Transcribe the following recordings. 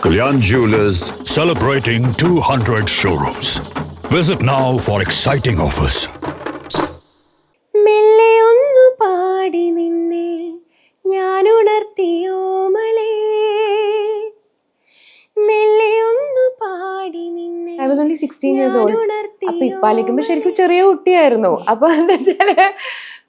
Kalyan Jewelers celebrating 200 showrooms. Visit now for exciting offers. മെല്ലെ ഒന്നു പാടി നിന്നെ ഞാൻ ഉണർത്തിയോമലേ, മെല്ലെ ഒന്ന് പാടി നിന്നെ. I was only 16 years old. അപ്പൊ ഇപ്പൊ ആലോചിക്കുമ്പോ ശരിക്കും ചെറിയ കുട്ടിയായിരുന്നു. അപ്പൊ എന്താ വെച്ചാല്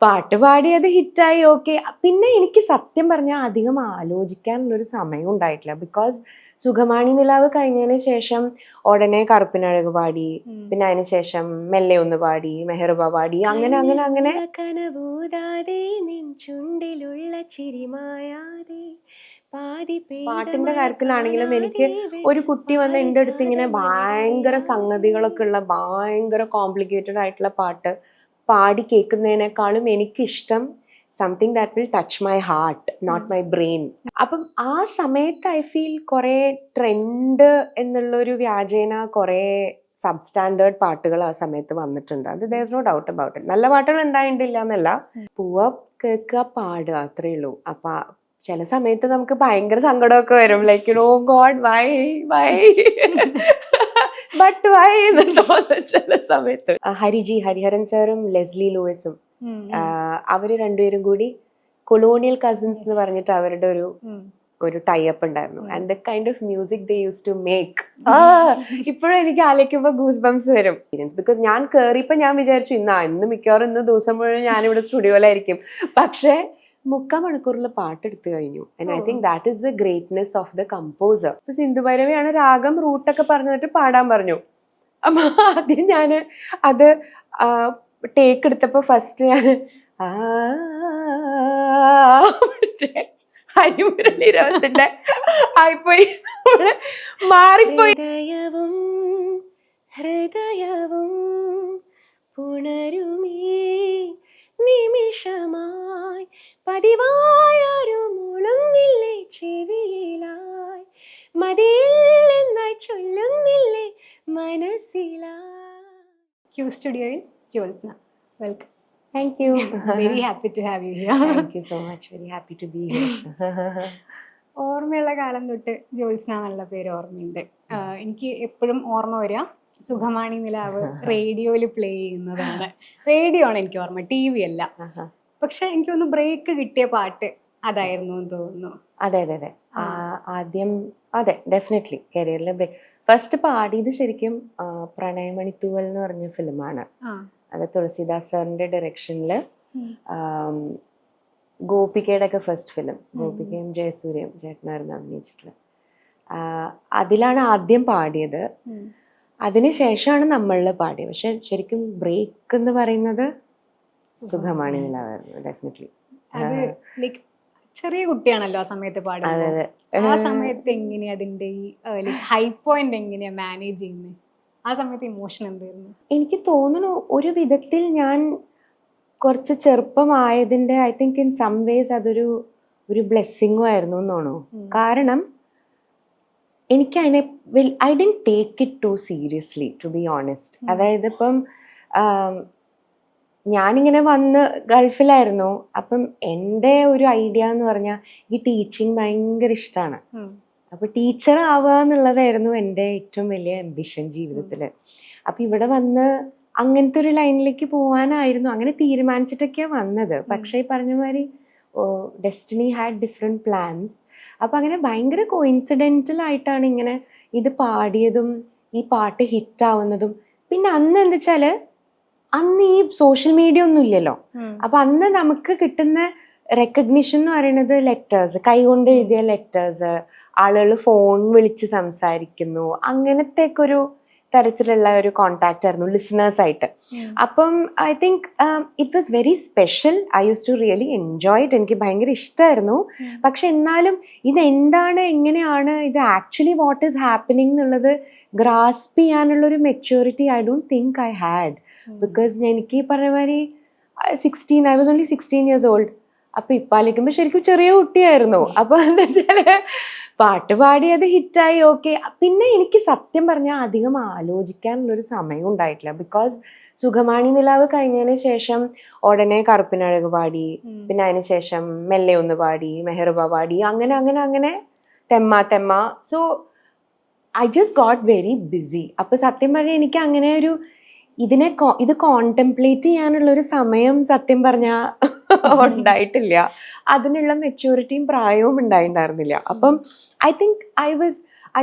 പാട്ട് പാടി അത് ഹിറ്റായി. ഓക്കെ, പിന്നെ എനിക്ക് സത്യം പറഞ്ഞാൽ അധികം ആലോചിക്കാനുള്ളൊരു സമയം ഉണ്ടായിട്ടില്ല. ബിക്കോസ് സുഖമാണി നിലാവ് കഴിഞ്ഞതിന് ശേഷം ഉടനെ കറുപ്പിനഴക് പാടി, പിന്നെ അതിന് ശേഷം മെല്ലെ ഒന്ന് പാടി, മെഹറുബ പാടി, അങ്ങനെ അങ്ങനെ അങ്ങനെ കനവൂതാതെ നിൻ ചുണ്ടിലുള്ള ചിരിമായാതെ. പാട്ടിന്റെ കാര്യത്തിലാണെങ്കിലും എനിക്ക് ഒരു കുട്ടി വന്ന് എൻ്റെ അടുത്ത് ഇങ്ങനെ ഭയങ്കര സംഗതികളൊക്കെ ഉള്ള ഭയങ്കര കോംപ്ലിക്കേറ്റഡ് ആയിട്ടുള്ള പാട്ട് പാടി കേൾക്കുന്നതിനേക്കാളും എനിക്കിഷ്ടം something that will touch my heart, not my brain. അപ്പം ആ സമയത്ത് ഐ ഫീൽ കുറെ ട്രെൻഡ് എന്നുള്ളൊരു വ്യാജേന കുറെ സബ് സ്റ്റാൻഡേർഡ് പാട്ടുകൾ ആ സമയത്ത് വന്നിട്ടുണ്ട്. അത് there is no doubt about it. നല്ല പാട്ടുകൾ ഉണ്ടായിട്ടില്ല എന്നല്ല, പോവുക കേൾക്കുക പാടുക അത്രേ ഉള്ളൂ. അപ്പൊ ചില സമയത്ത് നമുക്ക് ഭയങ്കര സങ്കടമൊക്കെ വരും. Like oh God why but why എന്ന് തോന്നുന്നു ചില സമയത്ത്. ഹരിഹരൻ സാറും ലെസ്ലി ലൂയിസും അവര് രണ്ടുപേരും കൂടി കൊളോണിയൽ കസിൻസ് എന്ന് പറഞ്ഞിട്ട് അവരുടെ ഒരു ടൈപ്പ് ഉണ്ടായിരുന്നു. And the kind of music they use to make, ഇപ്പോഴും എനിക്ക് ആലോചിക്കുമ്പോ ഗൂസ് ബംസ് വരും. ബിക്കോസ് ഞാൻ കേറിയപ്പോ ഞാൻ വിചാരിച്ചു ഇന്ന് മിക്കവാറും ഇന്ന് ദിവസം മുഴുവൻ ഞാനിവിടെ സ്റ്റുഡിയോയിലായിരിക്കും. പക്ഷേ 3/4 മണിക്കൂറിൽ പാട്ടെടുത്തു കഴിഞ്ഞു. And I think that is the greatness of the composer. ഇപ്പൊ സിന്ധു ഭൈരവിയാണ് രാഗം റൂട്ടൊക്കെ പറഞ്ഞിട്ട് പാടാൻ പറഞ്ഞു. അപ്പൊ ആദ്യം ഞാന് അത് ടേക്ക് എടുത്തപ്പോ ഫസ്റ്റ് ഞാൻ ഹരിമുരളീരവത്തിന്റെ ആയിപ്പോയി, മാറിപ്പോയി. ഹൃദയവും പുണരുമേ നിമിഷമായി പതിവായൊരു മുളുന്നില്ലേ ചെവിയിലായി, മതിയില്ലെന്നായി ചൊല്ലുന്നില്ലേ മനസ്സിലായി. ക്യൂ സ്റ്റുഡിയോയിൽ Jyotsna, welcome. Thank you. Very happy to have you here. Thank you so much. Very happy to be here. ഓർമ്മയുള്ള കാലം തൊട്ട് ജ്യോത്സ്ന എന്നുള്ള പേര് ഓർമ്മയുണ്ട്. എനിക്ക് എപ്പോഴും ഓർമ്മ വരിക സുഖമാണി നിലാവ് റേഡിയോയിൽ പ്ലേ ചെയ്യുന്നതാണ്. റേഡിയോ ആണ് എനിക്ക് ഓർമ്മ, ടി വി അല്ല. പക്ഷെ എനിക്കൊന്ന് ബ്രേക്ക് കിട്ടിയ പാട്ട് അതായിരുന്നു എന്ന് തോന്നുന്നു. അതെ ആദ്യം അതെ, ഡെഫിനറ്റ്ലി കരിയറിലെ ബ്രേക്ക്. ഫസ്റ്റ് പാടിയത് ശരിക്കും പ്രണയമണിത്തൂവൽ എന്ന് പറഞ്ഞ ഫിലിമാണ്. അത് തുളസിദാസ് സാറിന്റെ ഡയറക്ഷനില്, ഗോപികയുടെ ഒക്കെ ഫസ്റ്റ് ഫിലിം. ഗോപികയും ജയസൂര്യയും ചേട്ടനായിരുന്നു അഭിനയിച്ചിട്ടുള്ളത്. അതിലാണ് ആദ്യം പാടിയത്. അതിനുശേഷമാണ് നമ്മളിൽ പാടിയത്. പക്ഷെ ശരിക്കും ബ്രേക്ക് എന്ന് പറയുന്നത് സുഖമാണി നിലാവായിരുന്നു. ഡെഫിനറ്റ്ലി അത് ലൈക്ക് ചെറിയ കുട്ടിയാണല്ലോ ആ സമയത്ത് പാടുന്നത്. ആ സമയത്ത് എങ്ങനെയാ അതിന്റെ ഈ ഹൈ പോയിന്റ് എങ്ങനെയാ മാനേജ് ചെയ്യുന്നത്? ആ സമയത്ത് ഇമോഷൻ എന്തായിരുന്നു? എനിക്ക് തോന്നുന്നു ഒരു വിധത്തിൽ ഞാൻ കുറച്ച് ചെറുപ്പമായതിന്റെ I think in some ways അതൊരു ബ്ലെസ്സിങ്ങും ആയിരുന്നു എന്ന് തോന്നുന്നു. കാരണം എനിക്ക് അതിനെ I didn't take it too seriously to be honest. അതായത് ഇപ്പം ഞാനിങ്ങനെ വന്ന് ഗൾഫിലായിരുന്നു. അപ്പം എൻ്റെ ഒരു ഐഡിയ എന്ന് പറഞ്ഞാൽ ഈ ടീച്ചിങ് ഭയങ്കര ഇഷ്ടമാണ്. അപ്പൊ ടീച്ചർ ആവുക എന്നുള്ളതായിരുന്നു എൻ്റെ ഏറ്റവും വലിയ ആംബിഷൻ ജീവിതത്തിൽ. അപ്പൊ ഇവിടെ വന്ന് അങ്ങനത്തെ ഒരു ലൈനിലേക്ക് പോകാനായിരുന്നു അങ്ങനെ തീരുമാനിച്ചിട്ടൊക്കെയാണ് വന്നത്. പക്ഷേ ഈ പറഞ്ഞ മാതിരി ഡെസ്റ്റിനി ഹാഡ് ഡിഫറെൻറ്റ് പ്ലാൻസ്. അപ്പൊ അങ്ങനെ ഭയങ്കര കോയിൻസിഡൻ്റൽ ആയിട്ടാണ് ഇങ്ങനെ ഇത് പാടിയതും ഈ പാട്ട് ഹിറ്റാവുന്നതും. പിന്നെ അന്ന് എന്താ വെച്ചാല് അന്ന് ഈ സോഷ്യൽ മീഡിയ ഒന്നും ഇല്ലല്ലോ. അപ്പൊ അന്ന് നമുക്ക് കിട്ടുന്ന റെക്കഗ്നിഷൻ എന്ന് പറയുന്നത് ലെറ്റേഴ്സ്, കൈകൊണ്ട് എഴുതിയ ലെറ്റേഴ്സ്, ആളുകൾ ഫോൺ വിളിച്ച് സംസാരിക്കുന്നു, അങ്ങനത്തെ ഒരു തരത്തിലുള്ള ഒരു കോണ്ടാക്ട് ആയിരുന്നു ലിസണേഴ്സ് ആയിട്ട്. അപ്പം I think it was very special. I use to really enjoy it. എനിക്ക് ഭയങ്കര ഇഷ്ടമായിരുന്നു. പക്ഷെ എന്നാലും ഇതെന്താണ്, എങ്ങനെയാണ് ഇത് ആക്ച്വലി വാട്ട് ഈസ് ഹാപ്പനിങ് എന്നുള്ളത് ഗ്രാസ്പ് ചെയ്യാനുള്ളൊരു maturity I don't think I had. Because എനിക്ക് ഈ പറഞ്ഞ മാതിരി I was only 16 years old. അപ്പൊ ഇപ്പൊ ആലോചിക്കുമ്പോ ശരിക്കും ചെറിയ കുട്ടിയായിരുന്നു. അപ്പൊ എന്താ വെച്ചാല് പാട്ട് പാടി അത് ഹിറ്റായി. ഓക്കെ, പിന്നെ എനിക്ക് സത്യം പറഞ്ഞാൽ അധികം ആലോചിക്കാനുള്ളൊരു സമയം ഉണ്ടായിട്ടില്ല. ബിക്കോസ് സുഖമാണി നിലാവ് കഴിഞ്ഞതിന് ശേഷം ഉടനെ കറുപ്പിനഴക് പാടി, പിന്നെ അതിന് ശേഷം മെല്ലെ ഒന്ന് പാടി, മെഹറുബ പാടി, അങ്ങനെ അങ്ങനെ അങ്ങനെ തെമ്മ. So I just got very busy. അപ്പൊ സത്യം പറഞ്ഞാൽ എനിക്ക് അങ്ങനെ ഒരു ഇത് കോൺടെംപ്ലേറ്റ് ചെയ്യാനുള്ള ഒരു സമയം സത്യം പറഞ്ഞാൽ ഉണ്ടായിട്ടില്ല. അതിനുള്ള മെച്യൂരിറ്റിയും പ്രായവും ഉണ്ടായിട്ടുണ്ടായിരുന്നില്ല. അപ്പം I think I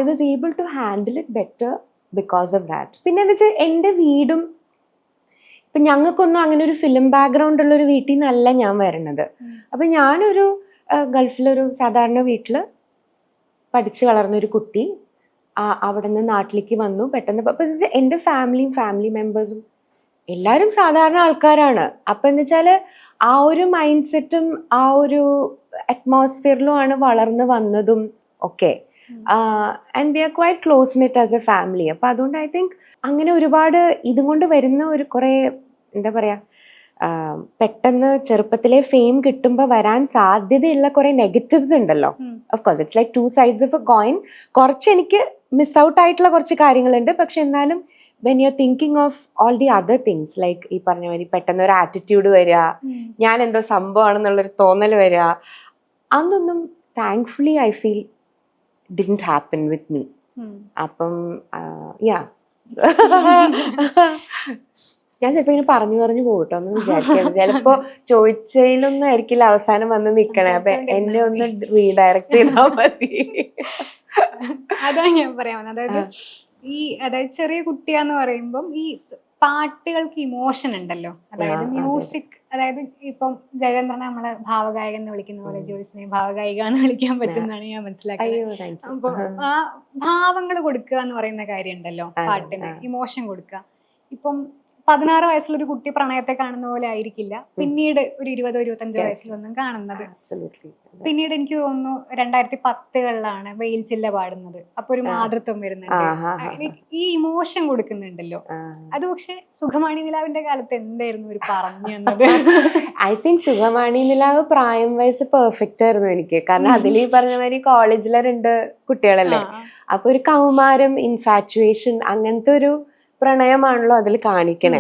was able to handle it better because of that. പിന്നെ എന്താ വെച്ചാൽ എൻ്റെ വീടും ഇപ്പൊ ഞങ്ങൾക്കൊന്നും അങ്ങനെ ഒരു ഫിലിം ബാക്ക്ഗ്രൗണ്ട് ഉള്ള ഒരു വീട്ടിൽ നിന്നല്ല ഞാൻ വരണത്. അപ്പൊ ഞാനൊരു ഗൾഫിലൊരു സാധാരണ വീട്ടില് പഠിച്ചു വളർന്നൊരു കുട്ടി, അവിടെ നിന്ന് നാട്ടിലേക്ക് വന്നു പെട്ടെന്ന്. അപ്പൊ എൻ്റെ ഫാമിലി മെമ്പേഴ്സും എല്ലാവരും സാധാരണ ആൾക്കാരാണ്. അപ്പൊ എന്ന് വെച്ചാല് ആ ഒരു മൈൻഡ് സെറ്റും ആ ഒരു അറ്റ്മോസ്ഫിയറിലും ആണ് വളർന്നു വന്നതും ഒക്കെ. And we R quite close in it as A family. അപ്പൊ അതുകൊണ്ട് ഐ തിങ്ക് അങ്ങനെ ഒരുപാട് ഇതും കൊണ്ട് വരുന്ന ഒരു കുറെ എന്താ പറയാ, പെട്ടെന്ന് ചെറുപ്പത്തിലെ ഫെയിം കിട്ടുമ്പോൾ വരാൻ സാധ്യതയുള്ള കുറെ നെഗറ്റീവ്സ് ഉണ്ടല്ലോ. Of course it's like 2 sides of A coin. കുറച്ച് എനിക്ക് മിസ് ഔട്ട് ആയിട്ടുള്ള കുറച്ച് കാര്യങ്ങളുണ്ട്. പക്ഷെ എന്നാലും when you are thinking of all the other things, like ഈ പറഞ്ഞ മാതിരി പെട്ടെന്ന് ഒരു ആറ്റിറ്റ്യൂഡ് വരിക, ഞാൻ എന്തോ സംഭവമാണെന്നുള്ളൊരു തോന്നൽ വരിക, അതൊന്നും thankfully I feel didn't happen with me. അപ്പം യാ ഞാൻ ചിലപ്പോ ഇങ്ങനെ പറഞ്ഞു പോകട്ടോ എന്ന് വിചാരിക്കുന്നത്. ചിലപ്പോ ചോദിച്ചതിലൊന്നും ആയിരിക്കില്ല അവസാനം വന്ന് നിക്കണേ. അപ്പൊ എന്നെ ഒന്ന് റീഡയറക്ട് ചെയ്താൽ മതി. അതാ ഞാൻ പറയാൻ വന്നത്. അതായത് ചെറിയ കുട്ടിയാന്ന് പറയുമ്പം ഈ പാട്ടുകൾക്ക് ഇമോഷൻ ഉണ്ടല്ലോ. അതായത് മ്യൂസിക്, അതായത് ഇപ്പം ജയചന്ദ്രനെ നമ്മളെ ഭാവഗായകൻ എന്ന് വിളിക്കുന്ന പോലെ ജോത്സ്നെ ഭാവഗായിക എന്ന് വിളിക്കാൻ പറ്റുന്നതാണ് ഞാൻ മനസ്സിലാക്കുന്നത്. അപ്പൊ ആ ഭാവങ്ങൾ കൊടുക്കുക എന്ന് പറയുന്ന കാര്യം ഉണ്ടല്ലോ, പാട്ടിന് ഇമോഷൻ കൊടുക്കുക. ഇപ്പം 16 വയസ്സിലൊരു കുട്ടി പ്രണയത്തെ കാണുന്ന പോലെ ആയിരിക്കില്ല പിന്നീട് ഒരു 20-25 വയസ്സിലൊന്നും കാണുന്നത്. പിന്നീട് എനിക്ക് തോന്നുന്നു 2010-കളിലാണ് വെയിൽ ചില്ല പാടുന്നത്. അപ്പൊ ഒരു മാതൃത്വം വരുന്നുണ്ട്, ഈ ഇമോഷൻ കൊടുക്കുന്നുണ്ടല്ലോ. അത് പക്ഷെ സുഖമാണി നിലാവിന്റെ കാലത്ത് എന്തായിരുന്നു ഒരു പറഞ്ഞു തന്നത്? ഐ തിങ്ക് സുഖമാണി നിലാവ് പ്രായം വയസ്സ് പെർഫെക്റ്റ് ആയിരുന്നു എനിക്ക്. കാരണം അതിൽ ഈ പറഞ്ഞ മാതിരി കോളേജിലെ 2 കുട്ടികളല്ലേ. അപ്പൊ ഒരു കൗമാരം, ഇൻഫാറ്റുവേഷൻ, അങ്ങനത്തെ ഒരു പ്രണയമാണല്ലോ അതിൽ കാണിക്കണേ.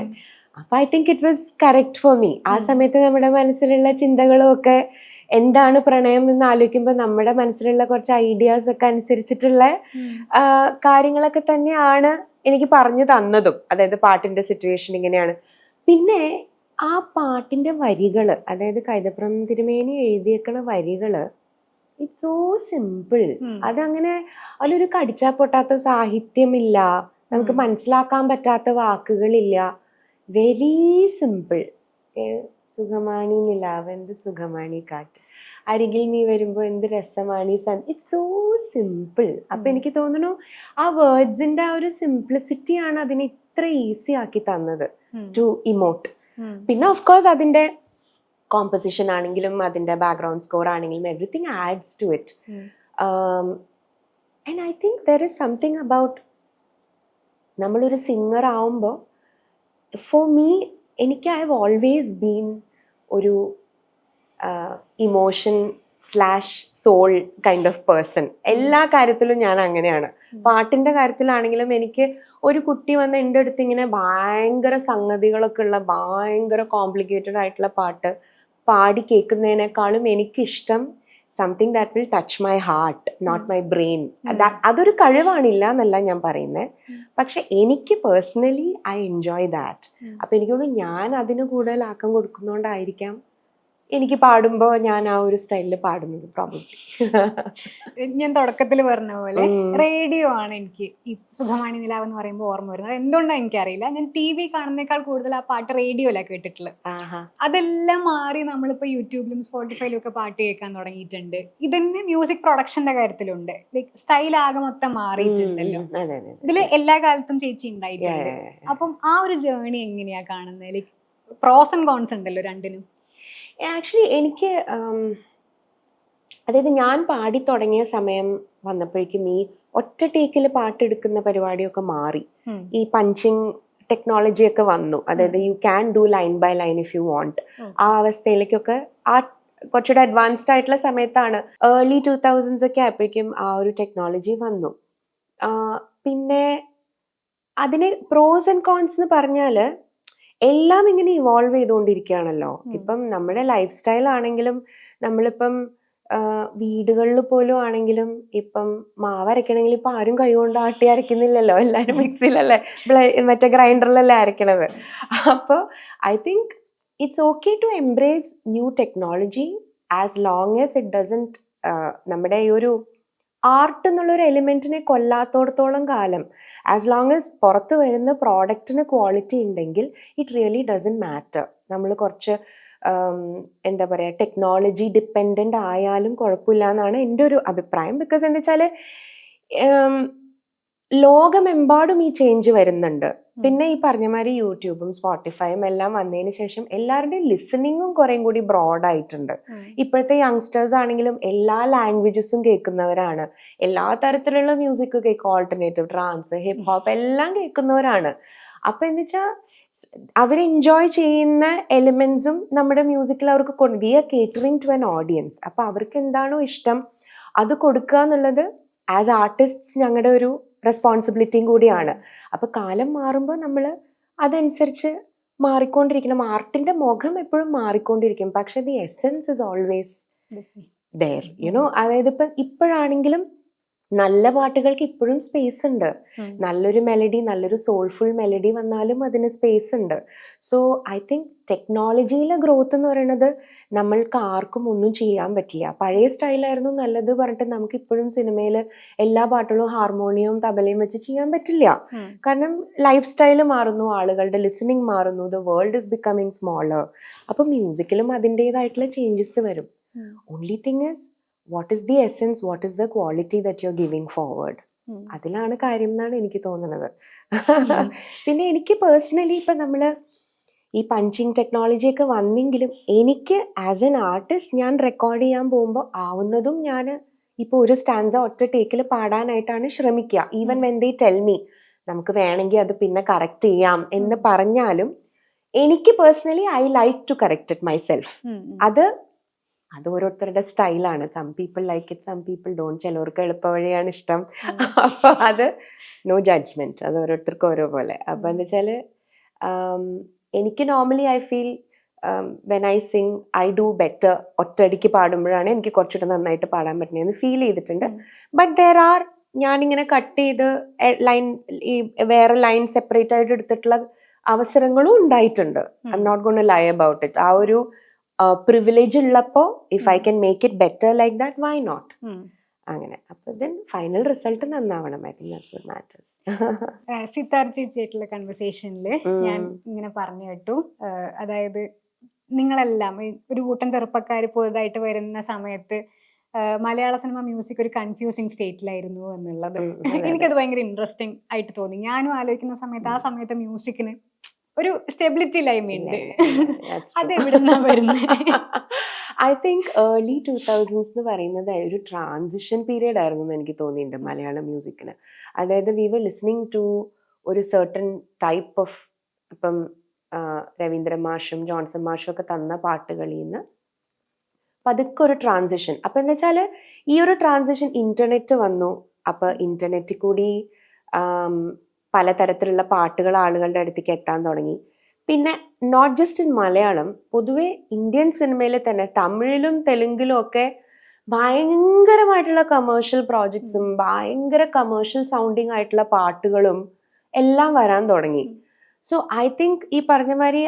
അപ്പൊ I think it was correct for me. ആ സമയത്ത് നമ്മുടെ മനസ്സിലുള്ള ചിന്തകളും ഒക്കെ എന്താണ് പ്രണയം എന്ന് ആലോചിക്കുമ്പോൾ നമ്മുടെ മനസ്സിലുള്ള കുറച്ച് ഐഡിയാസ് ഒക്കെ അനുസരിച്ചിട്ടുള്ള കാര്യങ്ങളൊക്കെ തന്നെയാണ് എനിക്ക് പറഞ്ഞു തന്നതും. അതായത് പാട്ടിന്റെ സിറ്റുവേഷൻ ഇങ്ങനെയാണ്. പിന്നെ ആ പാട്ടിന്റെ വരികള്, അതായത് കൈതപ്രം തിരുമേനി എഴുതിയേക്കണ വരികള്, ഇറ്റ്സ് സോ സിമ്പിൾ. അതങ്ങനെ അതിലൊരു കടിച്ചാ പൊട്ടാത്ത സാഹിത്യമില്ല, നമുക്ക് മനസ്സിലാക്കാൻ പറ്റാത്ത വാക്കുകളില്ല, വെരി സിമ്പിൾ. സുഖമാണി നിലാവ് എന്ത് സുഖമാണി കാറ്റ്, അരികിൽ നീ വരുമ്പോ എന്ത് രസമാണി സൺ. It's so simple. അപ്പൊ എനിക്ക് തോന്നുന്നു ആ വേർഡ്സിന്റെ ആ ഒരു സിംപ്ലിസിറ്റി ആണ് അതിനെ ഇത്ര ഈസി ആക്കി തന്നത് ടു ഇമോട്ട്. പിന്നെ ഓഫ് കോഴ്സ് അതിന്റെ കോമ്പോസിഷൻ ആണെങ്കിലും അതിന്റെ ബാക്ക്ഗ്രൗണ്ട് സ്കോർ ആണെങ്കിലും everything adds to it. And I think there is something about നമ്മളൊരു സിംഗർ ആവുമ്പോൾ, ഫോർ മീ, എനിക്ക് ഐ ഹവ് ഓൾവേസ് ബീൻ ഒരു emotion / soul kind of person. എല്ലാ കാര്യത്തിലും ഞാൻ അങ്ങനെയാണ്. പാട്ടിന്റെ കാര്യത്തിലാണെങ്കിലും എനിക്ക് ഒരു കുട്ടി വന്ന് എൻ്റെ അടുത്ത് ഇങ്ങനെ ഭയങ്കര സംഗതികളൊക്കെ ഉള്ള ഭയങ്കര കോംപ്ലിക്കേറ്റഡ് ആയിട്ടുള്ള പാട്ട് പാടി കേൾക്കുന്നതിനേക്കാളും എനിക്കിഷ്ടം something that will touch my heart, not my brain. അതൊരു കഴിവാണില്ല എന്നല്ല ഞാൻ പറയുന്നത്, പക്ഷെ എനിക്ക് പേഴ്സണലി ഐ എൻജോയ് ദാറ്റ്. അപ്പൊ എനിക്ക് തോന്നുന്നു ഞാൻ അതിന് കൂടുതൽ ആക്കം കൊടുക്കുന്നോണ്ടായിരിക്കാം എനിക്ക് പാടുമ്പോ ഞാൻ ആ ഒരു സ്റ്റൈലിൽ പാടുന്നത് പ്രോബബ്ലി. ഞാൻ തുടക്കത്തിൽ പറഞ്ഞ പോലെ റേഡിയോ ആണ് എനിക്ക് ഈ സുഖമാണി നിലാവ് എന്ന് പറയുമ്പോൾ ഓർമ്മ വരുന്നത്. എന്തുകൊണ്ടാണ് എനിക്കറിയില്ല, ഞാൻ TV കാണുന്നേക്കാൾ കൂടുതൽ ആ പാട്ട് റേഡിയോയിലാണ് കേട്ടിട്ടുള്ളത്. അതെല്ലാം മാറി നമ്മളിപ്പോ യൂട്യൂബിലും സ്പോട്ടിഫൈയിലും ഒക്കെ പാട്ട് കേൾക്കാൻ തുടങ്ങിയിട്ടുണ്ട്. ഇതന്നെ മ്യൂസിക് പ്രൊഡക്ഷന്റെ കാര്യത്തിലുണ്ട്, ലൈക്ക് സ്റ്റൈൽ ആകെ മൊത്തം മാറിയിട്ടുണ്ടല്ലോ. ഇതില് എല്ലാ കാലത്തും ചേച്ചി ഉണ്ടായിട്ടുണ്ട്. അപ്പം ആ ഒരു ജേർണി എങ്ങനെയാ കാണുന്നത്? ലൈക്ക് പ്രോസ് ആൻഡ് കോൺസ് ഉണ്ടല്ലോ രണ്ടിനും. ആക്ച്വലി എനിക്ക് അതായത് ഞാൻ പാടി തുടങ്ങിയ സമയം വന്നപ്പോഴേക്കും ഈ ഒറ്റ ടേക്കിൽ പാട്ടെടുക്കുന്ന പരിപാടിയൊക്കെ മാറി. ഈ പഞ്ചിങ് ടെക്നോളജി ഒക്കെ വന്നു. അതായത് you can do line by line if you want. ആ അവസ്ഥയിലേക്കൊക്കെ ആ കുറച്ചുകൂടെ അഡ്വാൻസ്ഡ് ആയിട്ടുള്ള സമയത്താണ്, ഏർലി 2000s ഒക്കെ ആയപ്പോഴേക്കും ആ ഒരു ടെക്നോളജി വന്നു. പിന്നെ അതിനെ പ്രോസ് ആൻഡ് കോൺസ് എന്ന് പറഞ്ഞാല് എല്ലാം ഇങ്ങനെ ഇവോൾവ് ചെയ്തുകൊണ്ടിരിക്കുകയാണല്ലോ. ഇപ്പം നമ്മുടെ ലൈഫ് സ്റ്റൈൽ ആണെങ്കിലും നമ്മളിപ്പം വീടുകളിൽ പോലും ആണെങ്കിലും ഇപ്പം മാവ് അരയ്ക്കണമെങ്കിൽ ഇപ്പം ആരും കൈകൊണ്ട് ആട്ടി അരയ്ക്കുന്നില്ലല്ലോ, എല്ലാവരും മിക്സിയിലല്ലേ മറ്റേ ഗ്രൈൻഡറിലല്ലേ അരയ്ക്കണത്. അപ്പോൾ I think it's okay to embrace new technology as long as it doesn't നമ്മുടെ ഈ ഒരു ആർട്ട് എന്നുള്ളൊരു എലിമെന്റിനെ കൊല്ലാത്തോടത്തോളം കാലം, ആസ് ലോങ് ആസ് പുറത്ത് വരുന്ന പ്രോഡക്റ്റിന് ക്വാളിറ്റി ഉണ്ടെങ്കിൽ ഇറ്റ് റിയലി ഡസൻറ്റ് മാറ്റർ. നമ്മൾ കുറച്ച് എന്താ പറയുക, ടെക്നോളജി ഡിപ്പെൻഡൻ്റ് ആയാലും കുഴപ്പമില്ല എന്നാണ് എൻ്റെ ഒരു അഭിപ്രായം. ബിക്കോസ് എന്താ വെച്ചാൽ ലോകമെമ്പാടും ഈ ചേഞ്ച് വരുന്നുണ്ട്. പിന്നെ ഈ പറഞ്ഞ മാതിരി യൂട്യൂബും സ്പോട്ടിഫൈയും എല്ലാം വന്നതിന് ശേഷം എല്ലാവരുടെയും ലിസണിങ്ങും കുറേം കൂടി ബ്രോഡ് ആയിട്ടുണ്ട്. ഇപ്പോഴത്തെ യങ്സ്റ്റേഴ്സ് ആണെങ്കിലും എല്ലാ ലാംഗ്വേജസും കേൾക്കുന്നവരാണ്, എല്ലാ തരത്തിലുള്ള മ്യൂസിക് കേൾക്കും, ഓൾട്ടർനേറ്റീവ്, ട്രാൻസ്, ഹിപ്പ് ഹോപ്പ് എല്ലാം കേൾക്കുന്നവരാണ്. അപ്പൊ എന്താ വെച്ചാൽ അവർ എൻജോയ് ചെയ്യുന്ന എലിമെന്റ്സും നമ്മുടെ മ്യൂസിക്കിൽ അവർക്ക് we are catering to an audience. അപ്പൊ അവർക്ക് എന്താണോ ഇഷ്ടം അത് കൊടുക്കുക എന്നുള്ളത് ആസ് ആർട്ടിസ്റ്റ്സ് ഞങ്ങളുടെ ഒരു റെസ്പോൺസിബിലിറ്റിയും കൂടിയാണ്. അപ്പൊ കാലം മാറുമ്പോൾ നമ്മൾ അതനുസരിച്ച് മാറിക്കൊണ്ടിരിക്കണം. ആർട്ടിന്റെ മുഖം എപ്പോഴും മാറിക്കൊണ്ടിരിക്കും, പക്ഷെ the essence is always there, you know. അതായത് ഇപ്പോഴാണെങ്കിലും നല്ല പാട്ടുകൾക്ക് ഇപ്പോഴും സ്പേസ് ഉണ്ട്. നല്ലൊരു മെലഡി, നല്ലൊരു സോൾഫുൾ മെലഡി വന്നാലും അതിന് സ്പേസ് ഉണ്ട്. സോ ഐ തിങ്ക് ടെക്നോളജിയിലെ ഗ്രോത്ത് എന്ന് പറയുന്നത് നമ്മൾക്ക് ആർക്കും ഒന്നും ചെയ്യാൻ പറ്റില്ല. പഴയ സ്റ്റൈലായിരുന്നു നല്ലത് പറഞ്ഞിട്ട് നമുക്ക് ഇപ്പോഴും സിനിമയിൽ എല്ലാ പാട്ടുകളും ഹാർമോണിയവും തബലയും വെച്ച് ചെയ്യാൻ പറ്റില്ല. കാരണം ലൈഫ് സ്റ്റൈല് മാറുന്നു, ആളുകളുടെ ലിസണിങ് മാറുന്നു, the world is becoming smaller. അപ്പം മ്യൂസിക്കിലും അതിൻ്റെതായിട്ടുള്ള ചേഞ്ചസ് വരും. Only thing is what is the essence, what is the quality that you are giving forward. അതിലാണ് കാര്യം എന്നാണ് എനിക്ക് തോന്നുന്നത്. പിന്നെ എനിക്ക് പേഴ്സണലി ഇപ്പം നമ്മൾ ഈ പഞ്ചിങ് ടെക്നോളജി ഒക്കെ വന്നെങ്കിലും എനിക്ക് ആസ് എൻ ആർട്ടിസ്റ്റ് ഞാൻ റെക്കോർഡ് ചെയ്യാൻ പോകുമ്പോൾ ആവുന്നതും ഞാൻ ഇപ്പോൾ ഒരു സ്റ്റാൻസ ഒറ്റ ടേക്കിൽ പാടാനായിട്ടാണ് ശ്രമിക്കുക. Even when they tell me നമുക്ക് വേണമെങ്കിൽ അത് പിന്നെ കറക്റ്റ് ചെയ്യാം എന്ന് പറഞ്ഞാലും എനിക്ക് personally I like to correct it myself. അത് ഓരോരുത്തരുടെ സ്റ്റൈലാണ്. Some people like it, some people don't. ചിലവർക്ക് എളുപ്പവഴിയാണ് ഇഷ്ടം. അപ്പോൾ അത് നോ ജഡ്ജ്മെന്റ്, അത് ഓരോരുത്തർക്കും ഓരോ പോലെ. അപ്പോൾ എന്താ വെച്ചാൽ എനിക്ക് normally I feel when I sing I do better ഒറ്റയടിക്ക് പാടുമ്പോഴാണ് എനിക്ക് കുറച്ചുകൂടെ നന്നായിട്ട് പാടാൻ പറ്റുന്നതെന്ന് ഫീൽ ചെയ്തിട്ടുണ്ട്. ബട്ട് ദർ ആർ ഞാനിങ്ങനെ കട്ട് ചെയ്ത് ലൈൻ ഈ വേറെ ലൈൻ സെപ്പറേറ്റ് ആയിട്ട് എടുത്തിട്ടുള്ള അവസരങ്ങളും ഉണ്ടായിട്ടുണ്ട്. I'm not gonna lie about it. ആ ഒരു പ്രിവിലേജ് ഉള്ളപ്പോൾ if I can make it better like that, why not? അങ്ങനെ. അപ്പൊ ദെൻ ഫൈനൽ റിസൾട്ട് നന്നാവണം. I think that's what matters. Sitar ചേച്ചിയായിട്ടുള്ള കൺവെർസേഷനിൽ ഞാൻ ഇങ്ങനെ പറഞ്ഞു കേട്ടു, അതായത് നിങ്ങളെല്ലാം ഒരു കൂട്ടം ചെറുപ്പക്കാർ പുതുതായിട്ട് വരുന്ന സമയത്ത് മലയാള സിനിമ മ്യൂസിക് ഒരു കൺഫ്യൂസിങ് സ്റ്റേറ്റിലായിരുന്നു എന്നുള്ളത് എനിക്കത് ഭയങ്കര ഇൻട്രസ്റ്റിംഗ് ആയിട്ട് തോന്നി. ഞാനും ആലോചിക്കുന്ന സമയത്ത് ആ സമയത്ത് മ്യൂസിക്കിന് ഒരു സ്റ്റെബിലിറ്റി ഇല്ലായ്മയുണ്ട്. അതെവിടുന്നാ വരുന്നത്? ഐ തിങ്ക് ഏർലി 2000s എന്ന് പറയുന്നത് ഒരു ട്രാൻസിഷൻ പീരിയഡ് ആയിരുന്നു എന്ന് എനിക്ക് തോന്നിയിട്ടുണ്ട് മലയാളം മ്യൂസിക്കിന്. അതായത് വി വർ ലിസണിങ് ടു ഒരു സർട്ടൺ ടൈപ്പ് ഓഫ്, ഇപ്പം രവീന്ദ്ര മാഷും ജോൺസൺ മാഷും ഒക്കെ തന്ന പാട്ടുകളിൽ നിന്ന് പതുക്കെ ഒരു ട്രാൻസിഷൻ. അപ്പം എന്താ വെച്ചാൽ ഈ ഒരു ട്രാൻസിഷൻ ഇന്റർനെറ്റ് വന്നു. അപ്പം ഇന്റർനെറ്റിൽ കൂടി പലതരത്തിലുള്ള പാട്ടുകൾ ആളുകളുടെ അടുത്തേക്ക് എത്താൻ തുടങ്ങി. പിന്നെ നോട്ട് ജസ്റ്റ് ഇൻ മലയാളം, പൊതുവെ ഇന്ത്യൻ സിനിമയിൽ തന്നെ തമിഴിലും തെലുങ്കിലും ഒക്കെ ഭയങ്കരമായിട്ടുള്ള കമേഴ്ഷ്യൽ പ്രോജക്ട്സും ഭയങ്കര കമേഴ്ഷ്യൽ സൗണ്ടിങ് ആയിട്ടുള്ള പാട്ടുകളും എല്ലാം വരാൻ തുടങ്ങി. സോ ഐ തിങ്ക് ഈ പറഞ്ഞ മാതിരി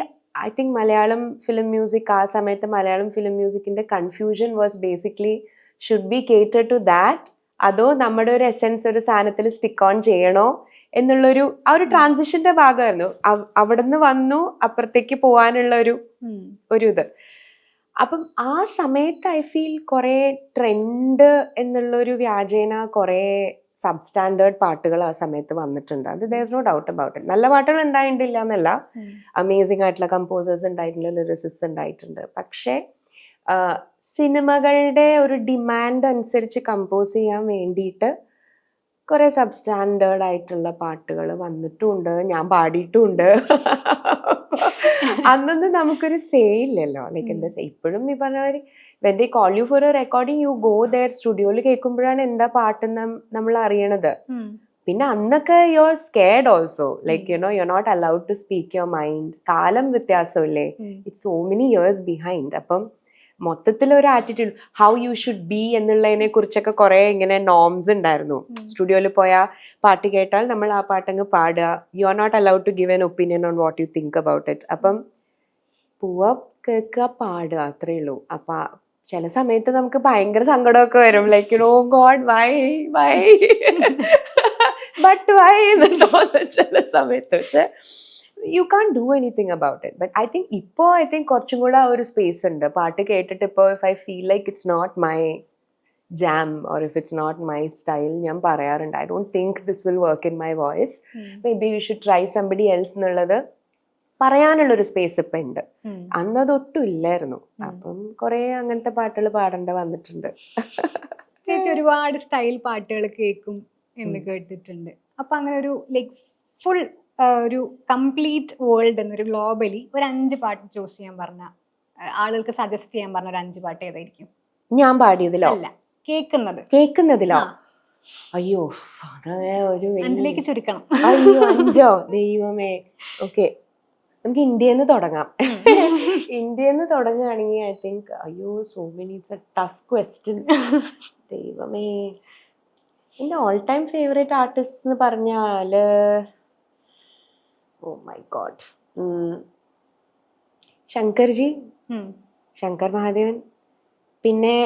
I think Malayalam film music ആ സമയത്ത് മലയാളം ഫിലിം മ്യൂസിക്കിന്റെ confusion was basically should be cater to that, അതോ നമ്മുടെ ഒരു എസെൻസ് ഒരു സാധനത്തിൽ സ്റ്റിക്ക് ഓൺ ചെയ്യണോ എന്നുള്ളൊരു ആ ഒരു ട്രാൻസിഷന്റെ ഭാഗമായിരുന്നു. അവിടുന്ന് വന്നു അപ്പുറത്തേക്ക് പോകാനുള്ള ഒരു ഇത്. അപ്പം ആ സമയത്ത് ഐ ഫീൽ കുറെ ട്രെൻഡ് എന്നുള്ളൊരു വ്യാജേന കുറെ സബ് സ്റ്റാൻഡേർഡ് പാട്ടുകൾ ആ സമയത്ത് വന്നിട്ടുണ്ട്. അത് there is no doubt about it. നല്ല പാട്ടുകൾ ഉണ്ടായിട്ടില്ല എന്നല്ല, അമേസിംഗ് ആയിട്ടുള്ള കമ്പോസേഴ്സ് ഉണ്ടായിട്ടുണ്ട്, ലിറിസിസ്റ്റ് ഉണ്ടായിട്ടുണ്ട്. പക്ഷേ സിനിമകളുടെ ഒരു ഡിമാൻഡ് അനുസരിച്ച് കമ്പോസ് ചെയ്യാൻ വേണ്ടിയിട്ട് കുറെ സബ് സ്റ്റാൻഡേർഡ് ആയിട്ടുള്ള പാട്ടുകൾ വന്നിട്ടുമുണ്ട്, ഞാൻ പാടിയിട്ടുമുണ്ട്. അന്നൊന്നും നമുക്കൊരു സേ ഇല്ലല്ലോ. ലൈക്ക് എന്താ ഇപ്പോഴും ഈ പറഞ്ഞ മാതിരി when they call you for a recording you go there, സ്റ്റുഡിയോയിൽ കേൾക്കുമ്പോഴാണ് എന്താ പാട്ടെന്ന് നമ്മൾ അറിയണത്. പിന്നെ അന്നൊക്കെ you are scared also, like you know you are not allowed to speak your mind. കാലം വ്യത്യാസമില്ലേ, it's so many years behind. അപ്പം മൊത്തത്തിലൊരു attitude how you should be എന്നുള്ളതിനെ കുറിച്ചൊക്കെ കുറെ ഇങ്ങനെ നോംസ് ഉണ്ടായിരുന്നു. സ്റ്റുഡിയോയിൽ പോയാൽ പാട്ട് കേട്ടാൽ നമ്മൾ ആ പാട്ടങ്ങ് പാടുക, you are not allowed to give an opinion on what you think about it. അപ്പം പോവാ, കേൾക്കുക, പാടുക, അത്രേ ഉള്ളൂ. അപ്പൊ ചില സമയത്ത് നമുക്ക് ഭയങ്കര സങ്കടമൊക്കെ വരും, like oh God why but why എന്ന് തോന്നുന്നു ചില സമയത്ത്. പക്ഷെ you can do anything about it. But I think കുറച്ചും കൂടെ ആ ഒരു സ്പേസ് ഉണ്ട്. പാട്ട് കേട്ടിട്ട് ഇപ്പോൾ if I feel like it's not my jam or if it's not my style, ഞാൻ പറയാറുണ്ട് I don't think this will work in my voice, maybe you should try somebody else എന്നുള്ളത് പറയാനുള്ളൊരു space ഇപ്പം ഉണ്ട്. അന്നതൊട്ടും ഇല്ലായിരുന്നു. അപ്പം കുറെ അങ്ങനത്തെ പാട്ടുകൾ പാടേണ്ട വന്നിട്ടുണ്ട്. ചേച്ചി ഒരുപാട് സ്റ്റൈൽ പാട്ടുകൾ കേൾക്കും എന്ന് കേട്ടിട്ടുണ്ട്. അപ്പൊ അങ്ങനെ ഒരു ലൈക്ക് ഫുൾ ഒരു കംപ്ലീറ്റ് വേൾഡ് എന്നൊരു ഗ്ലോബലി ഒരു 5 പാട്ട് ചൂസ് ചെയ്യാൻ പറഞ്ഞ, ആളുകൾക്ക് സജസ്റ്റ് ചെയ്യാൻ പറഞ്ഞ ഒരു 5 പാട്ട് ഏതായിരിക്കും? ഞാൻ പാടിയതിലോ? അല്ല, കേൾക്കുന്നതിലോ? അയ്യോ, ഒരു 5ലേക്ക് ചുരുക്കണം. അയ്യോ 5ഓ? ദൈവമേ. ഓക്കെ, നമുക്ക് ഇന്ത്യന്ന് തുടങ്ങാം. ഇന്ത്യന്ന് തുടങ്ങുകയാണെങ്കിൽ ഐ തിങ്ക്, അയ്യോ so many, it's a tough question. ദൈവമേ, എൻ്റെ ഓൾ ടൈം ഫേവറേറ്റ് ആർട്ടിസ്റ്റ് എന്ന് പറഞ്ഞാല്, oh my god, Shankarji, Shankar Mahadevan. പിന്നെ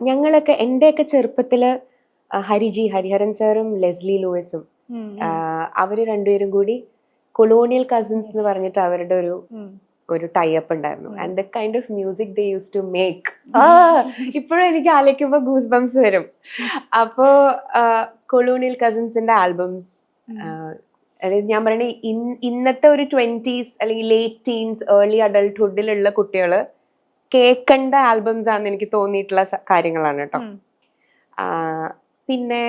ഞങ്ങളൊക്കെ എൻ്റെയൊക്കെ ചെറുപ്പത്തില് ഹരിഹരൻ സാറും ലെസ്ലി ലൂയിസും, അവര് രണ്ടുപേരും കൂടി കൊളോണിയൽ കസിൻസ് എന്ന് പറഞ്ഞിട്ട് അവരുടെ ഒരു ടൈപ്പ് ഉണ്ടായിരുന്നു. And the kind of music they use to make, ഇപ്പോഴും എനിക്ക് ആലോചിക്കുമ്പോൾ ഗൂസ് ബംസ് വരും. അപ്പോ കൊളോണിയൽ കസിൻസിന്റെ ആൽബംസ്, അതായത് ഞാൻ പറയണേ ഇന്നത്തെ ഒരു 20s അല്ലെങ്കിൽ ലേറ്റ് ടീൻസ് ഏർലി അഡൾട്ട്ഹുഡിലുള്ള കുട്ടികൾ കേൾക്കേണ്ട ആൽബംസ് ആണെന്ന് എനിക്ക് തോന്നിയിട്ടുള്ള കാര്യങ്ങളാണ് കേട്ടോ. പിന്നെ